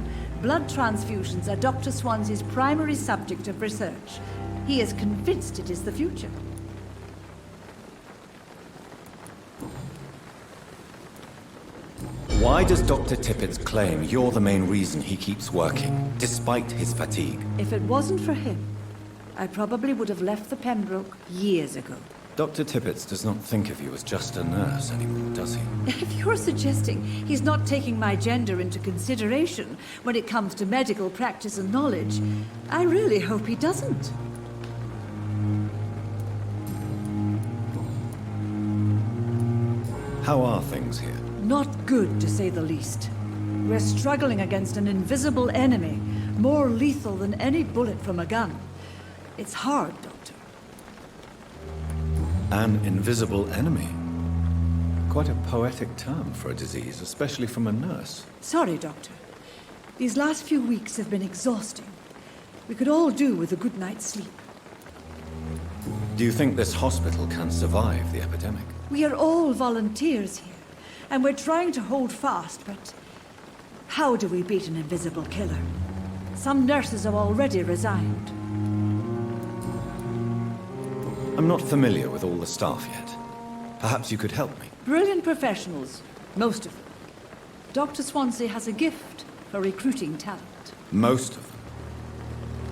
blood transfusions are Dr. Swansea's primary subject of research. He is convinced it is the future. Why does Dr. Tippett claim you're the main reason he keeps working, despite his fatigue? If it wasn't for him, I probably would have left the Pembroke years ago. Dr. Tippett does not think of you as just a nurse anymore, does he? If you're suggesting he's not taking my gender into consideration when it comes to medical practice and knowledge, I really hope he doesn't. How are things here? Not good, to say the least. We're struggling against an invisible enemy, more lethal than any bullet from a gun. It's hard, Doctor. An invisible enemy? Quite a poetic term for a disease, especially from a nurse. Sorry, Doctor. These last few weeks have been exhausting. We could all do with a good night's sleep. Do you think this hospital can survive the epidemic? We are all volunteers here, and we're trying to hold fast, but how do we beat an invisible killer? Some nurses have already resigned. I'm not familiar with all the staff yet. Perhaps you could help me. Brilliant professionals, most of them. Dr. Swansea has a gift for recruiting talent. Most of them.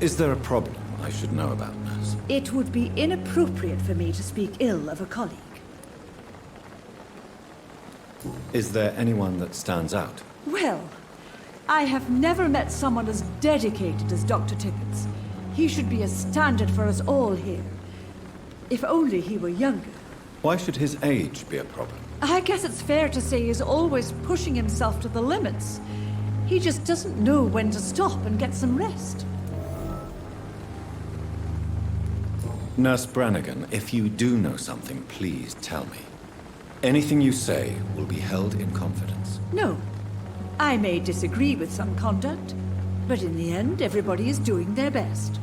Is there a problem I should know about, nurse? It would be inappropriate for me to speak ill of a colleague. Is there anyone that stands out? Well, I have never met someone as dedicated as Dr. Tippett. He should be a standard for us all here. If only he were younger. Why should his age be a problem? I guess it's fair to say he's always pushing himself to the limits. He just doesn't know when to stop and get some rest. Nurse Brannigan, if you do know something, please tell me. Anything you say will be held in confidence. No. I may disagree with some conduct, but in the end, everybody is doing their best.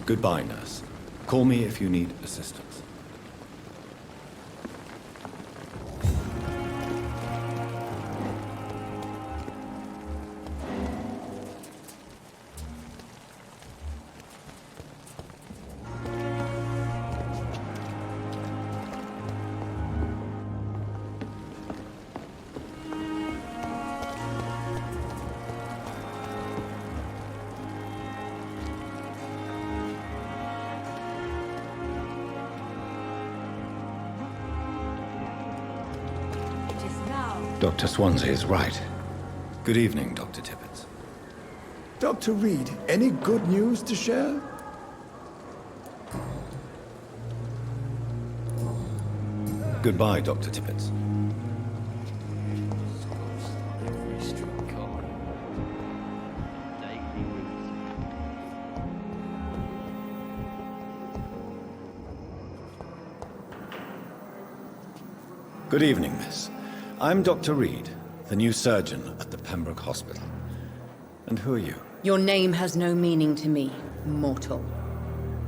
Goodbye, nurse. Call me if you need assistance. Dr. Swansea is right. Good evening, Dr. Tippett. Dr. Reid, any good news to share? Goodbye, Dr. Tippett. Good evening, miss. I'm Dr. Reid, the new surgeon at the Pembroke Hospital. And who are you? Your name has no meaning to me, mortal.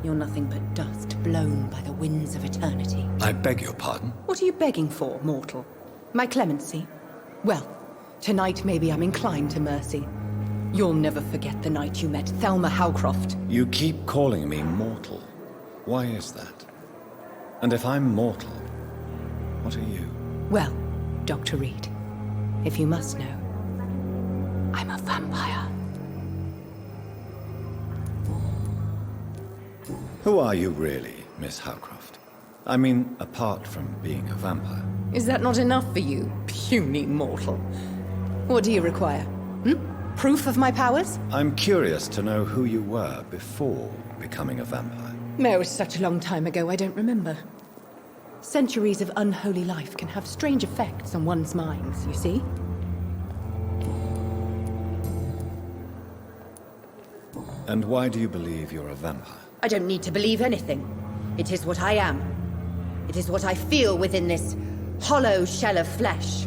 You're nothing but dust blown by the winds of eternity. I beg your pardon? What are you begging for, mortal? My clemency? Well, tonight maybe I'm inclined to mercy. You'll never forget the night you met Thelma Howcroft. You keep calling me mortal. Why is that? And if I'm mortal, what are you? Well, Dr. Reid, if you must know, I'm a vampire. Who are you really, Miss Howcroft? I mean, apart from being a vampire. Is that not enough for you, puny mortal? What do you require? Proof of my powers? I'm curious to know who you were before becoming a vampire. No, it was such a long time ago, I don't remember. Centuries of unholy life can have strange effects on one's minds, you see? And why do you believe you're a vampire? I don't need to believe anything. It is what I am. It is what I feel within this hollow shell of flesh.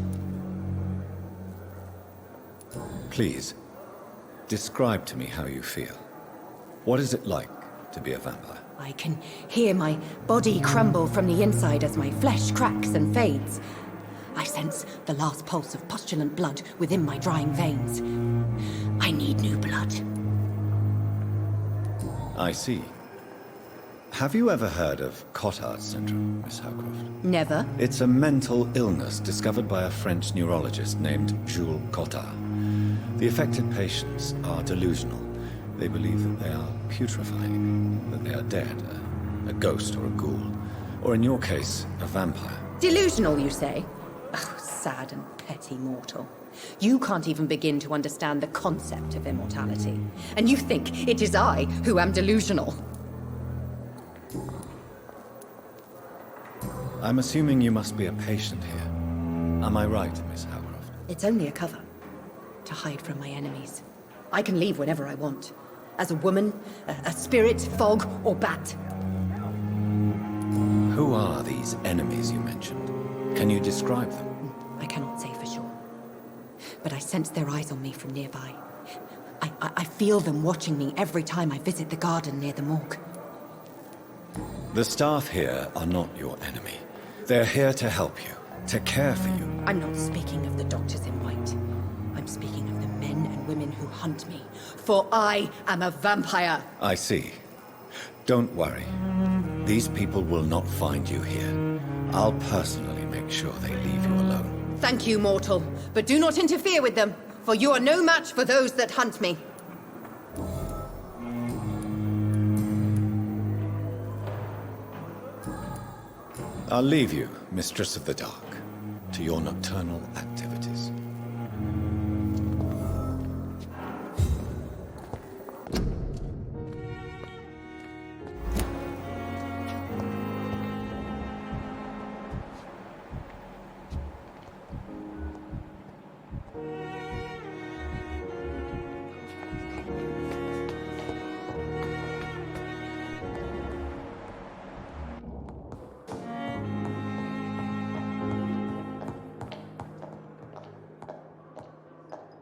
Please, describe to me how you feel. What is it like to be a vampire? I can hear my body crumble from the inside as my flesh cracks and fades. I sense the last pulse of pustulant blood within my drying veins. I need new blood. I see. Have you ever heard of Cotard syndrome, Miss Howcroft? Never. It's a mental illness discovered by a French neurologist named Jules Cotard. The affected patients are delusional. They believe that they are putrefying, that they are dead, a ghost or a ghoul, or in your case, a vampire. Delusional, you say? Oh, sad and petty mortal. You can't even begin to understand the concept of immortality. And you think it is I who am delusional. I'm assuming you must be a patient here. Am I right, Miss Howcroft? It's only a cover. To hide from my enemies. I can leave whenever I want. As a woman, a spirit, fog, or bat. Who are these enemies you mentioned? Can you describe them? I cannot say for sure. But I sense their eyes on me from nearby. I feel them watching me every time I visit the garden near the morgue. The staff here are not your enemy. They're here to help you, to care for you. I'm not speaking of the doctors in white. I'm speaking of the men and women who hunt me. For I am a vampire. I see. Don't worry. These people will not find you here. I'll personally make sure they leave you alone. Thank you, mortal, but do not interfere with them, for you are no match for those that hunt me. I'll leave you, Mistress of the Dark, to your nocturnal activities.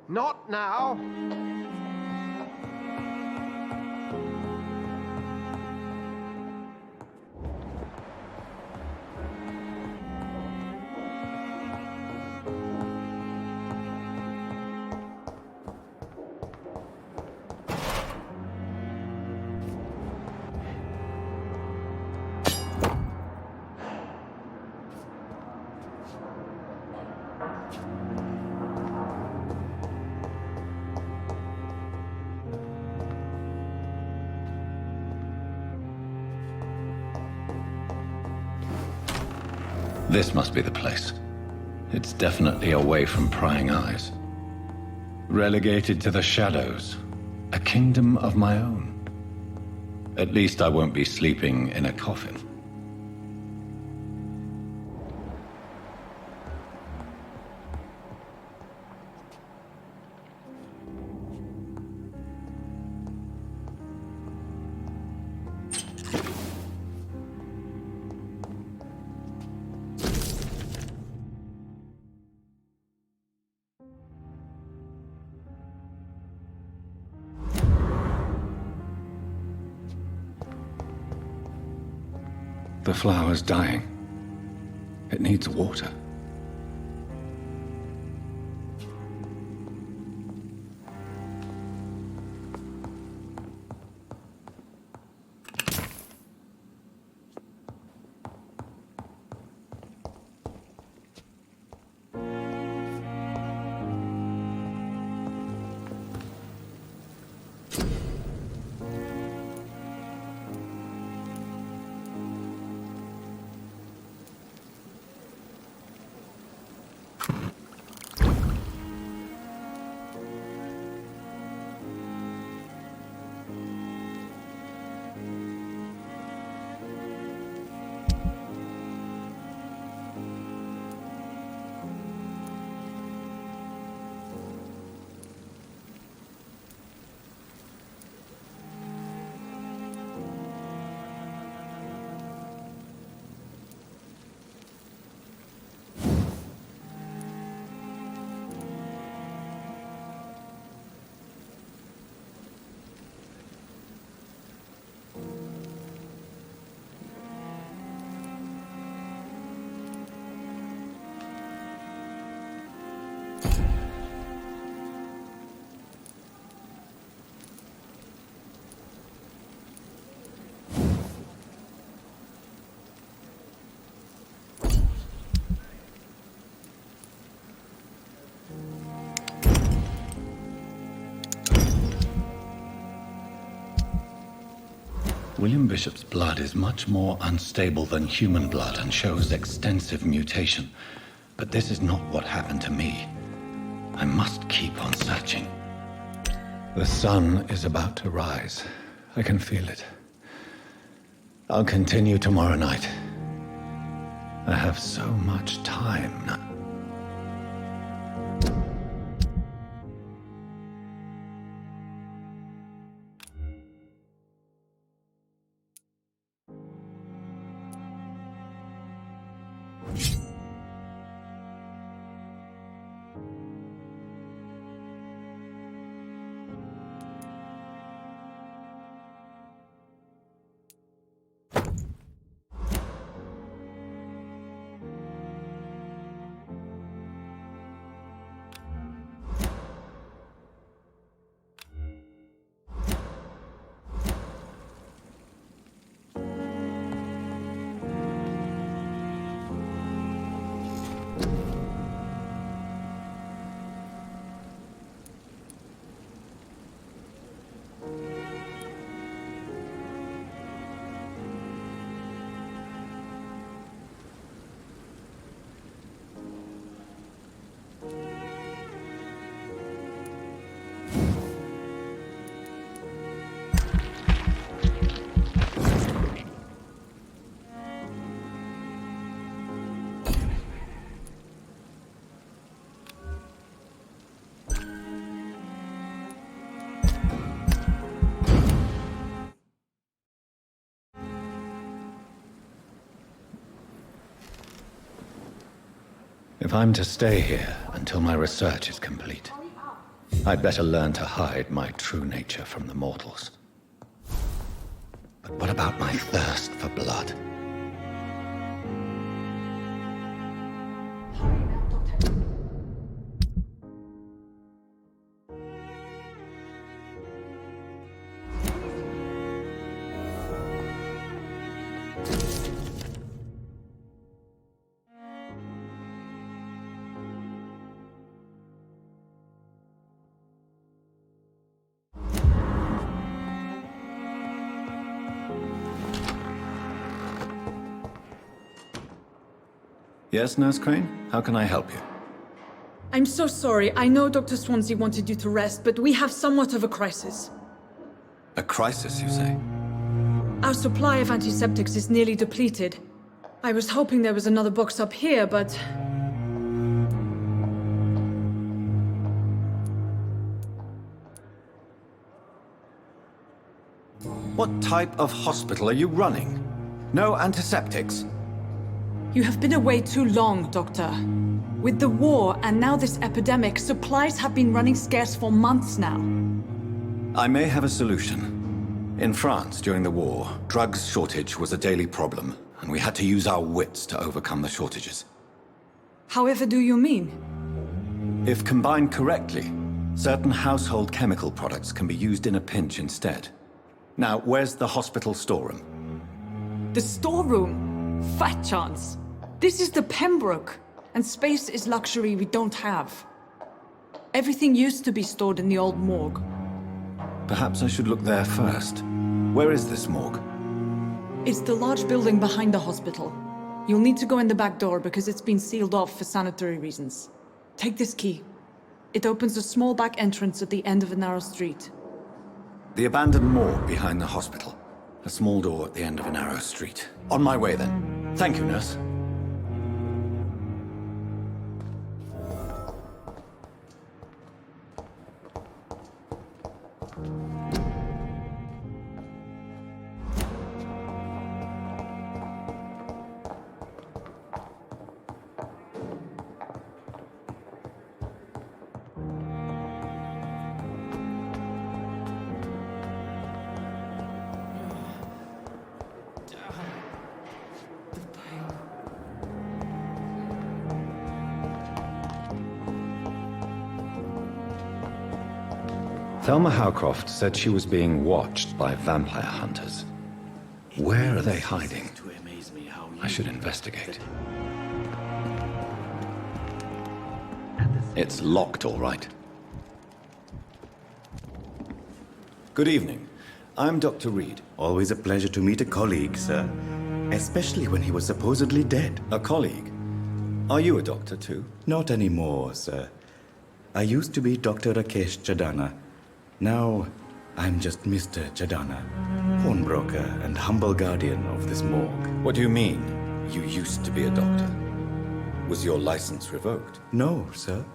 Not now. This must be the place. It's definitely away from prying eyes. Relegated to the shadows. A kingdom of my own. At least I won't be sleeping in a coffin. The flower's dying. It needs water. William Bishop's blood is much more unstable than human blood and shows extensive mutation. But this is not what happened to me. I must keep on searching. The sun is about to rise. I can feel it. I'll continue tomorrow night. I have so much time now. If I'm to stay here until my research is complete, I'd better learn to hide my true nature from the mortals. But what about my thirst for blood? Yes, Nurse Crane? How can I help you? I'm so sorry. I know Dr. Swansea wanted you to rest, but we have somewhat of a crisis. A crisis, you say? Our supply of antiseptics is nearly depleted. I was hoping there was another box up here, but... What type of hospital are you running? No antiseptics? You have been away too long, Doctor. With the war and now this epidemic, supplies have been running scarce for months now. I may have a solution. In France, during the war, drugs shortage was a daily problem, and we had to use our wits to overcome the shortages. However do you mean? If combined correctly, certain household chemical products can be used in a pinch instead. Now, where's the hospital storeroom? The storeroom? Fat chance. This is the Pembroke, and space is luxury we don't have. Everything used to be stored in the old morgue. Perhaps I should look there first. Where is this morgue? It's the large building behind the hospital. You'll need to go in the back door because it's been sealed off for sanitary reasons. Take this key. It opens a small back entrance at the end of a narrow street. The abandoned morgue behind the hospital. A small door at the end of a narrow street. On my way, then. Thank you, nurse. Thelma Howcroft said she was being watched by vampire hunters. Where are they hiding? I should investigate. It's locked, all right. Good evening. I'm Dr. Reid. Always a pleasure to meet a colleague, sir. Especially when he was supposedly dead. A colleague? Are you a doctor, too? Not anymore, sir. I used to be Dr. Rakesh Chadana. Now, I'm just Mr. Chadana, pawnbroker and humble guardian of this morgue. What do you mean, you used to be a doctor? Was your license revoked? No, sir.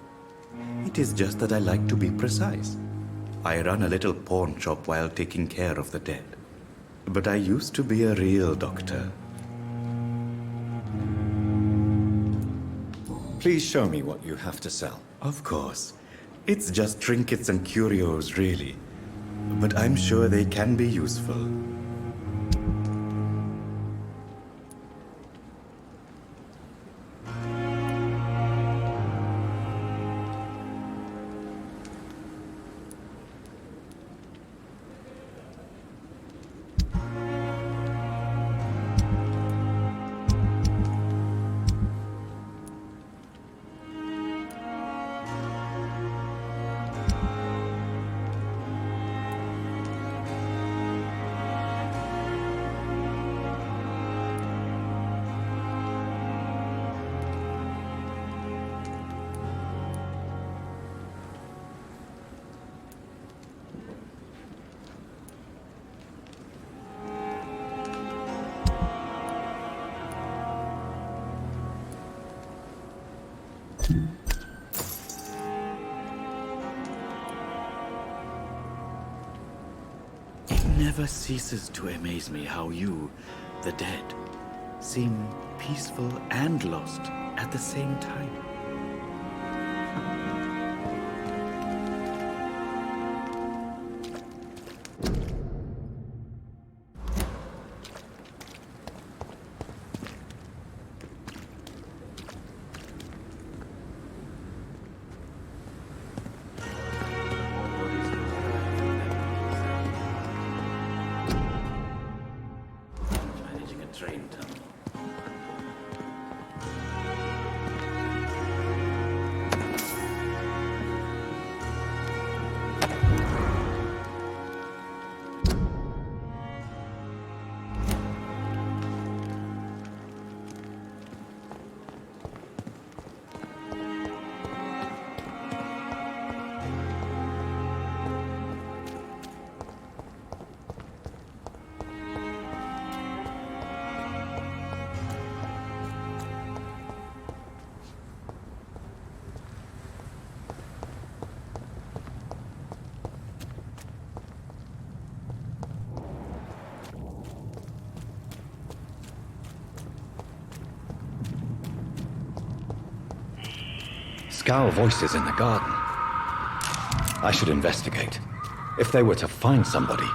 It is just that I like to be precise. I run a little pawn shop while taking care of the dead. But I used to be a real doctor. Please show me what you have to sell. Of course. It's just trinkets and curios, really. But I'm sure they can be useful. It never ceases to amaze me how you, the dead, seem peaceful and lost at the same time. drain tunnel. Scowl voices in the garden. I should investigate. If they were to find somebody.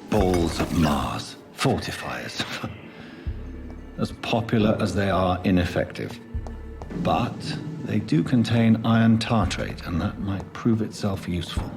Balls of Mars, fortifiers. As popular as they are ineffective. But they do contain iron tartrate, and that might prove itself useful.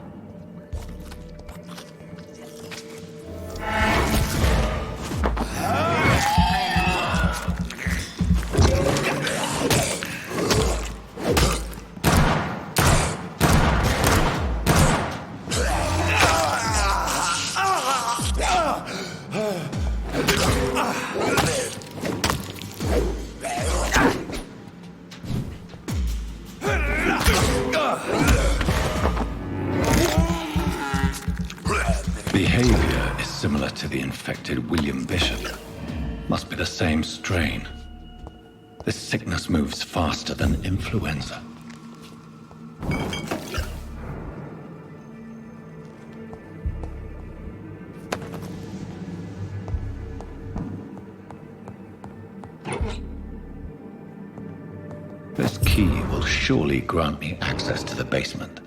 Behavior is similar to the infected William Bishop. Must be the same strain. This sickness moves faster than influenza. This key will surely grant me access to the basement.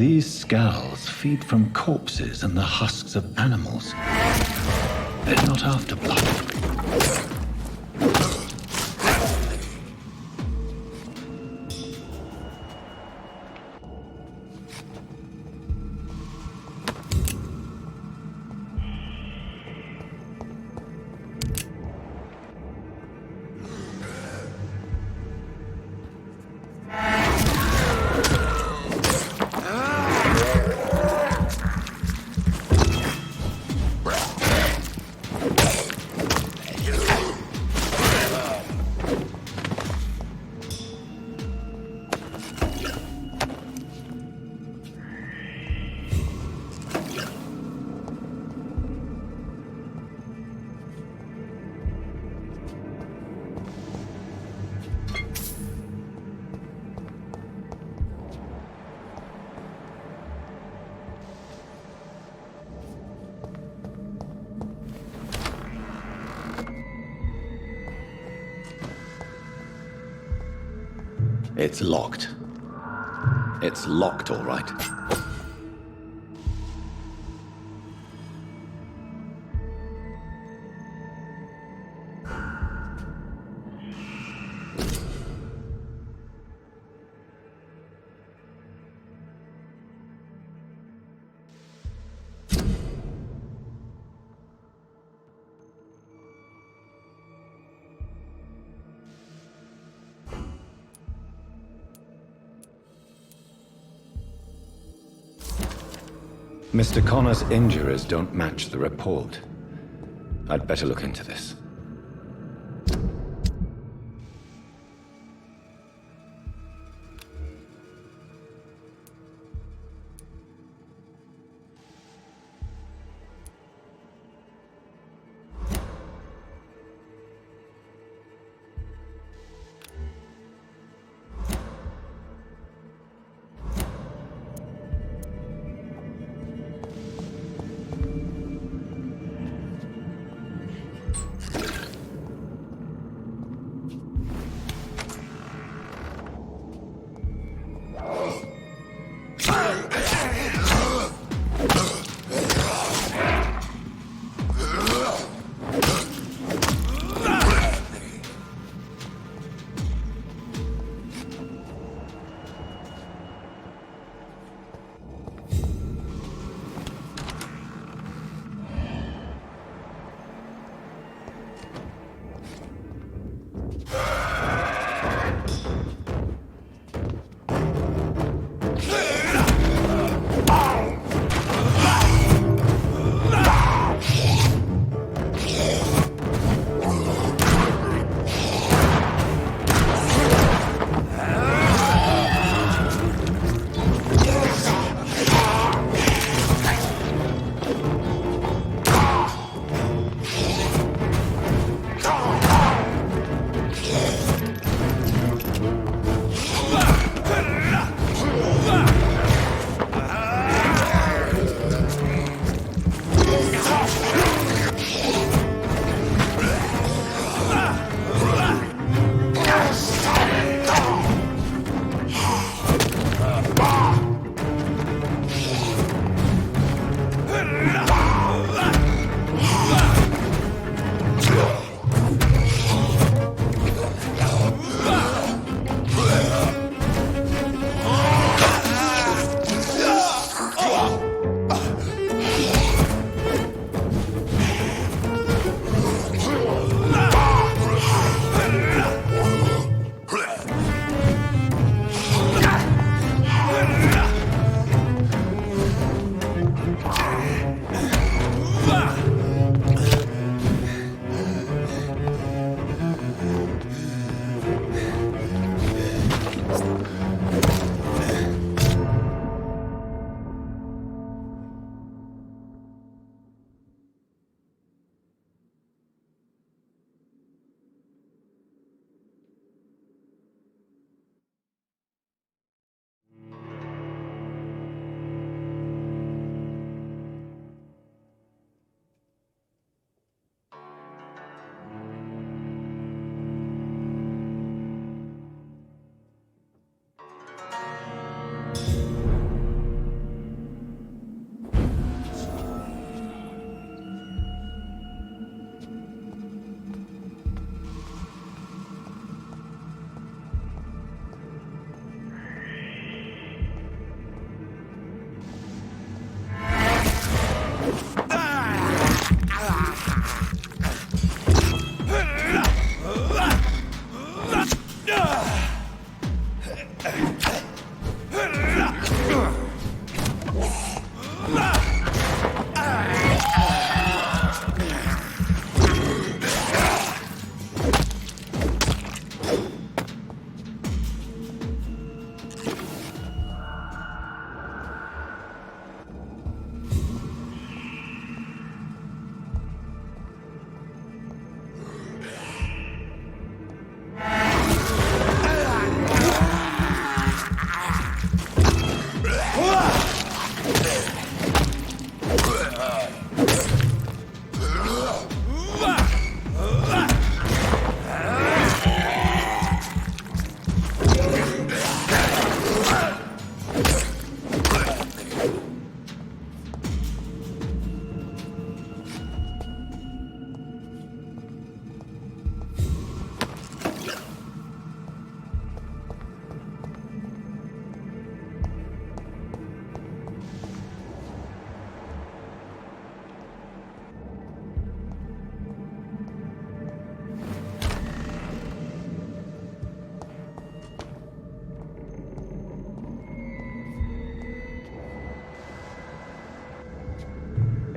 These scowls feed from corpses and the husks of animals. They're not after blood. It's locked. It's locked, all right. Mr. Connor's injuries don't match the report. I'd better look into this.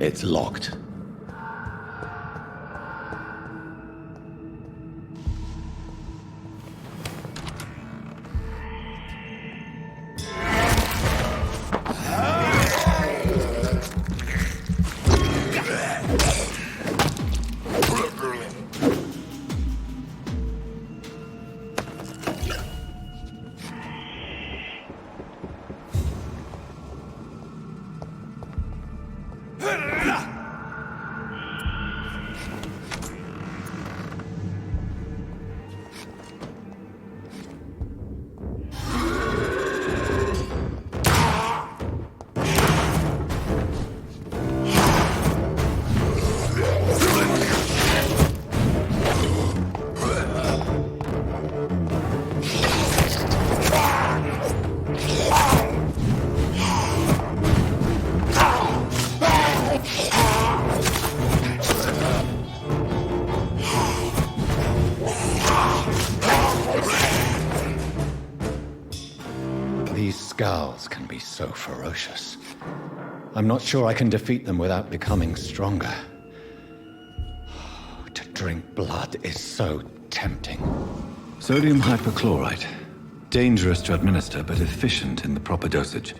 It's locked. These scowls can be so ferocious. I'm not sure I can defeat them without becoming stronger. To drink blood is so tempting. Sodium hypochlorite. Dangerous to administer, but efficient in the proper dosage.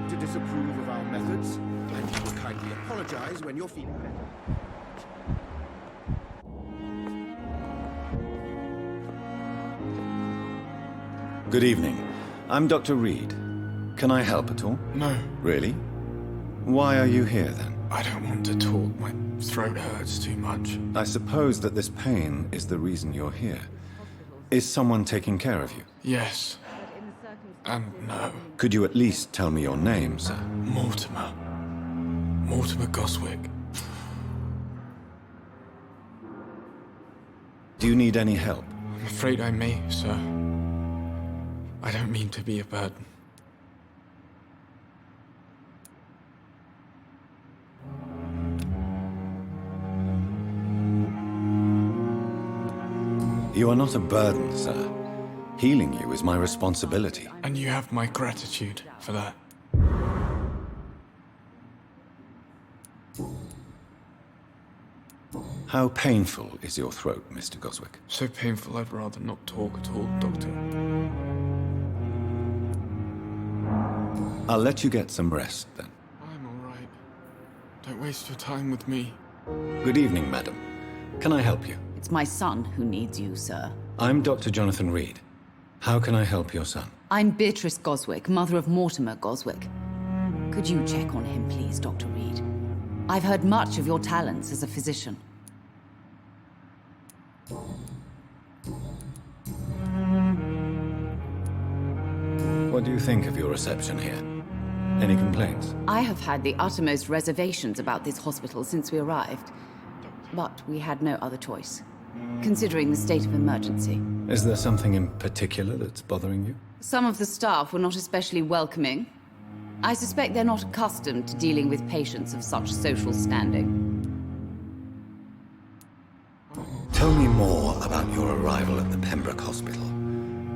To disapprove of our methods, and you will kindly apologize when you're feeling better. Good evening. I'm Dr. Reid. Can I help at all? No. Really? Why are you here then? I don't want to talk. My throat hurts too much. I suppose that this pain is the reason you're here. Is someone taking care of you? Yes. And no. Could you at least tell me your name, sir? Mortimer. Mortimer Goswick. Do you need any help? I'm afraid I may, sir. I don't mean to be a burden. You are not a burden, sir. Healing you is my responsibility. And you have my gratitude for that. How painful is your throat, Mr. Goswick? So painful I'd rather not talk at all, Doctor. I'll let you get some rest, then. I'm all right. Don't waste your time with me. Good evening, madam. Can I help you? It's my son who needs you, sir. I'm Dr. Jonathan Reid. How can I help your son? I'm Beatrice Goswick, mother of Mortimer Goswick. Could you check on him, please, Dr. Reid? I've heard much of your talents as a physician. What do you think of your reception here? Any complaints? I have had the uttermost reservations about this hospital since we arrived. But we had no other choice, considering the state of emergency. Is there something in particular that's bothering you? Some of the staff were not especially welcoming. I suspect they're not accustomed to dealing with patients of such social standing. Tell me more about your arrival at the Pembroke Hospital.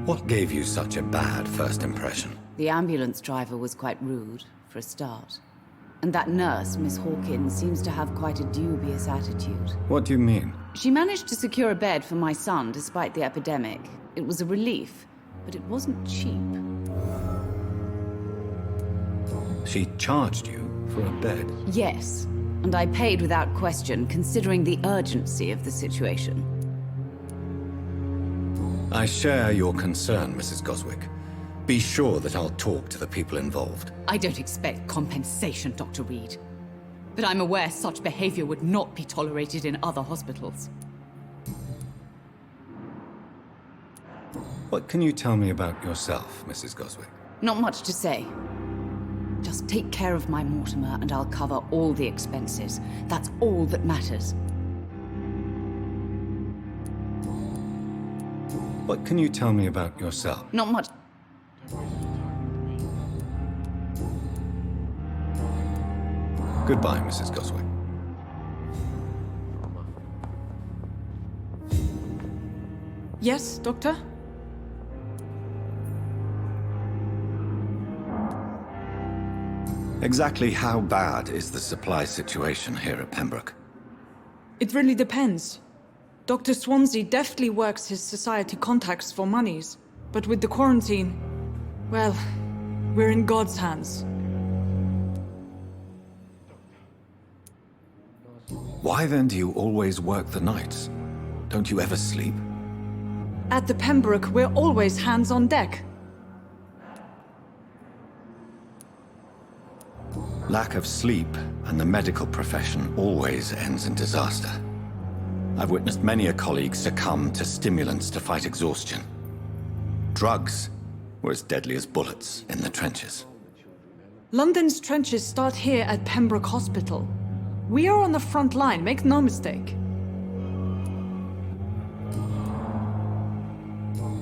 What gave you such a bad first impression? The ambulance driver was quite rude, for a start. And that nurse, Miss Hawkins, seems to have quite a dubious attitude. What do you mean? She managed to secure a bed for my son despite the epidemic. It was a relief, but it wasn't cheap. She charged you for a bed? Yes, and I paid without question, considering the urgency of the situation. I share your concern, Mrs. Goswick. Be sure that I'll talk to the people involved. I don't expect compensation, Dr. Reid. But I'm aware such behavior would not be tolerated in other hospitals. What can you tell me about yourself, Mrs. Goswick? Not much to say. Just take care of my Mortimer and I'll cover all the expenses. That's all that matters. What can you tell me about yourself? Not much. Goodbye, Mrs. Goswick. Yes, Doctor? Exactly how bad is the supply situation here at Pembroke? It really depends. Dr. Swansea deftly works his society contacts for monies, but with the quarantine, well, we're in God's hands. Why then do you always work the nights? Don't you ever sleep? At the Pembroke, we're always hands on deck. Lack of sleep and the medical profession always ends in disaster. I've witnessed many a colleague succumb to stimulants to fight exhaustion. Drugs were as deadly as bullets in the trenches. London's trenches start here at Pembroke Hospital. We are on the front line, make no mistake.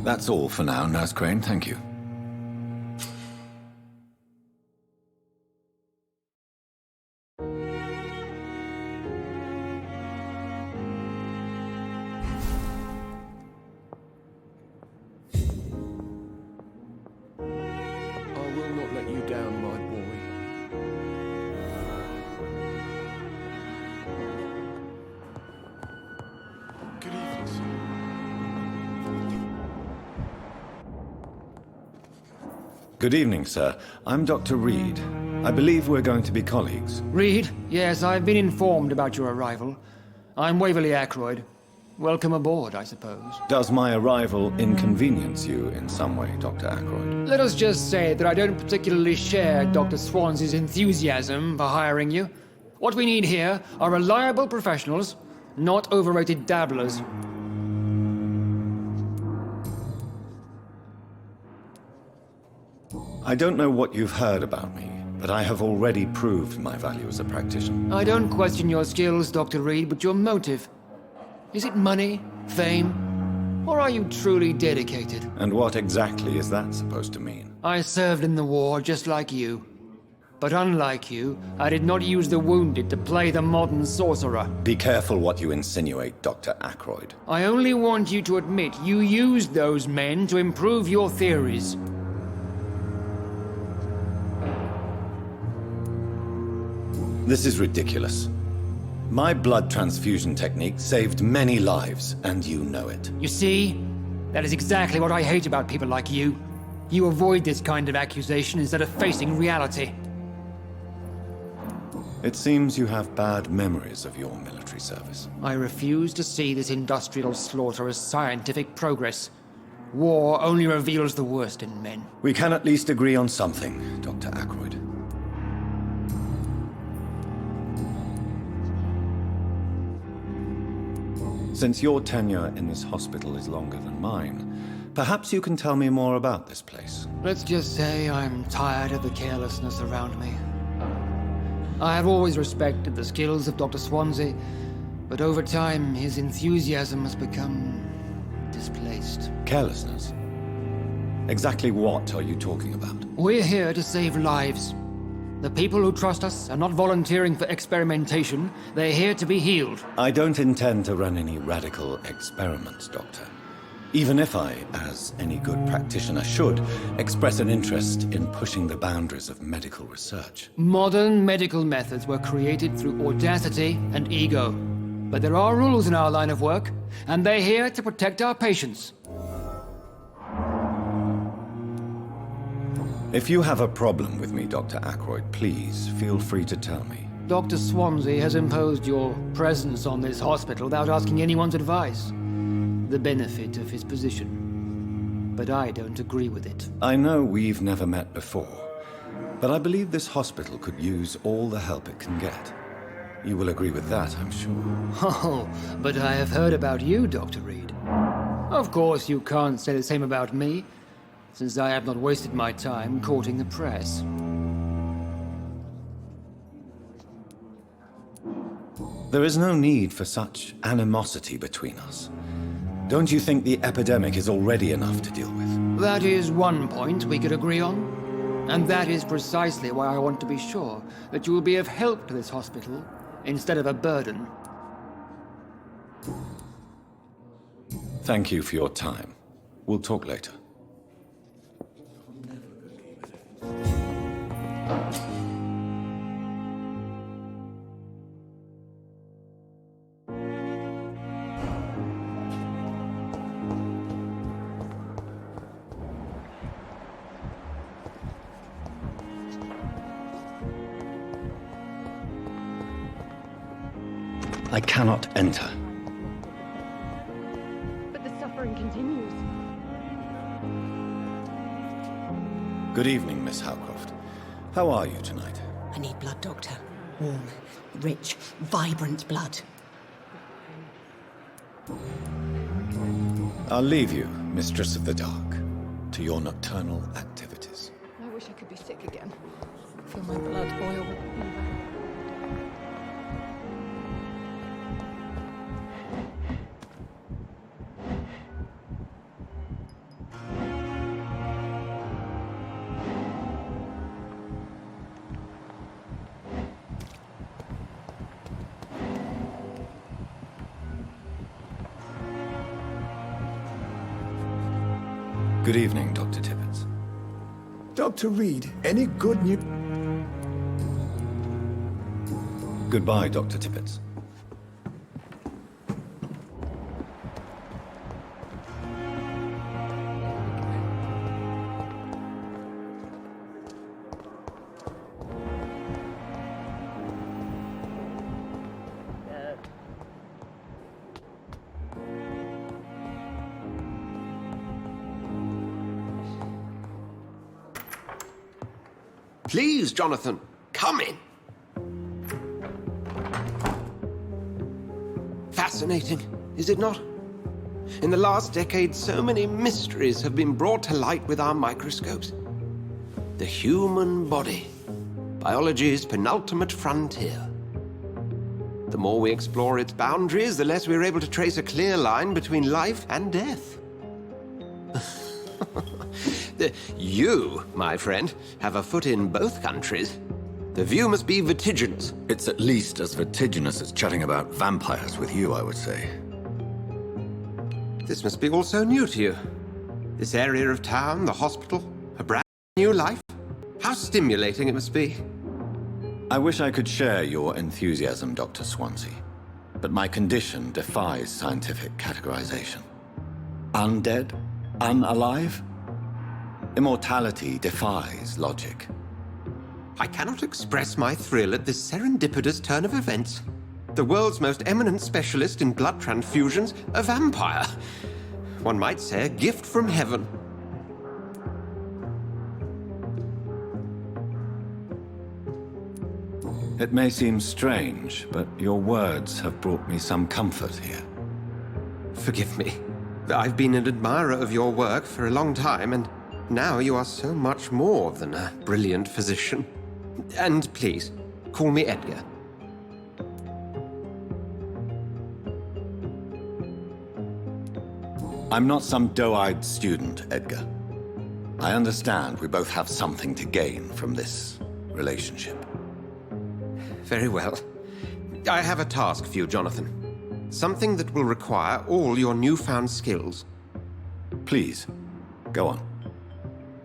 That's all for now, Nurse Crane, thank you. Good evening, sir. I'm Dr. Reid. I believe we're going to be colleagues. Reid? Yes, I've been informed about your arrival. I'm Waverly Ackroyd. Welcome aboard, I suppose. Does my arrival inconvenience you in some way, Dr. Ackroyd? Let us just say that I don't particularly share Dr. Swansea's enthusiasm for hiring you. What we need here are reliable professionals, not overrated dabblers. I don't know what you've heard about me, but I have already proved my value as a practitioner. I don't question your skills, Dr. Reid, but your motive. Is it money, fame, or are you truly dedicated? And what exactly is that supposed to mean? I served in the war just like you. But unlike you, I did not use the wounded to play the modern sorcerer. Be careful what you insinuate, Dr. Ackroyd. I only want you to admit you used those men to improve your theories. This is ridiculous. My blood transfusion technique saved many lives, and you know it. You see? That is exactly what I hate about people like you. You avoid this kind of accusation instead of facing reality. It seems you have bad memories of your military service. I refuse to see this industrial slaughter as scientific progress. War only reveals the worst in men. We can at least agree on something, Dr. Ackroyd. Since your tenure in this hospital is longer than mine, perhaps you can tell me more about this place. Let's just say I'm tired of the carelessness around me. I have always respected the skills of Dr. Swansea, but over time his enthusiasm has become displaced. Carelessness? Exactly what are you talking about? We're here to save lives. The people who trust us are not volunteering for experimentation. They're here to be healed. I don't intend to run any radical experiments, Doctor. Even if I, as any good practitioner should, express an interest in pushing the boundaries of medical research. Modern medical methods were created through audacity and ego. But there are rules in our line of work, and they're here to protect our patients. If you have a problem with me, Dr. Ackroyd, please feel free to tell me. Dr. Swansea has imposed your presence on this hospital without asking anyone's advice. The benefit of his position. But I don't agree with it. I know we've never met before, but I believe this hospital could use all the help it can get. You will agree with that, I'm sure. Oh, but I have heard about you, Dr. Reid. Of course, you can't say the same about me, since I have not wasted my time courting the press. There is no need for such animosity between us. Don't you think the epidemic is already enough to deal with? That is one point we could agree on. And that is precisely why I want to be sure that you will be of help to this hospital instead of a burden. Thank you for your time. We'll talk later. I cannot enter. But the suffering continues. Good evening, Miss Howcroft. How are you tonight? I need blood, Doctor. Warm, rich, vibrant blood. I'll leave you, Mistress of the Dark, to your nocturnal activities. I wish I could be sick again. Feel my blood boil with fever. Good evening, Dr. Tippett. Dr. Reid, any good news? Goodbye, Dr. Tippett. Please, Jonathan, come in. Fascinating, is it not? In the last decade, so many mysteries have been brought to light with our microscopes. The human body, biology's penultimate frontier. The more we explore its boundaries, the less we're able to trace a clear line between life and death. You, my friend, have a foot in both countries. The view must be vertiginous. It's at least as vertiginous as chatting about vampires with you, I would say. This must be all so new to you. This area of town, the hospital, a brand new life. How stimulating it must be. I wish I could share your enthusiasm, Dr. Swansea, but my condition defies scientific categorization. Undead? Unalive? Immortality defies logic. I cannot express my thrill at this serendipitous turn of events. The world's most eminent specialist in blood transfusions, a vampire. One might say a gift from heaven. It may seem strange, but your words have brought me some comfort here. Forgive me. I've been an admirer of your work for a long time, and now you are so much more than a brilliant physician. And please, call me Edgar. I'm not some doe-eyed student, Edgar. I understand we both have something to gain from this relationship. Very well. I have a task for you, Jonathan. Something that will require all your newfound skills. Please, go on.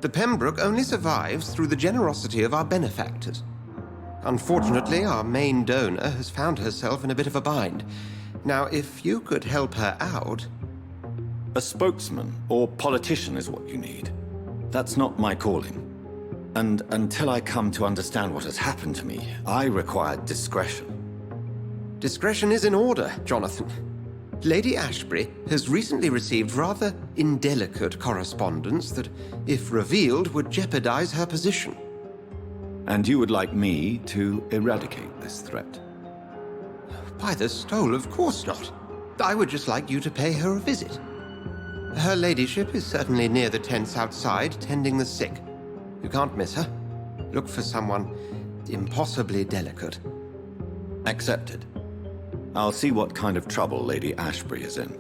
The Pembroke only survives through the generosity of our benefactors. Unfortunately, our main donor has found herself in a bit of a bind. Now, if you could help her out... A spokesman or politician is what you need. That's not my calling. And until I come to understand what has happened to me, I require discretion. Discretion is in order, Jonathan. Lady Ashbury has recently received rather indelicate correspondence that, if revealed, would jeopardize her position. And you would like me to eradicate this threat? By the stole, of course not. I would just like you to pay her a visit. Her ladyship is certainly near the tents outside, tending the sick. You can't miss her. Look for someone impossibly delicate. Accepted. I'll see what kind of trouble Lady Ashbury is in.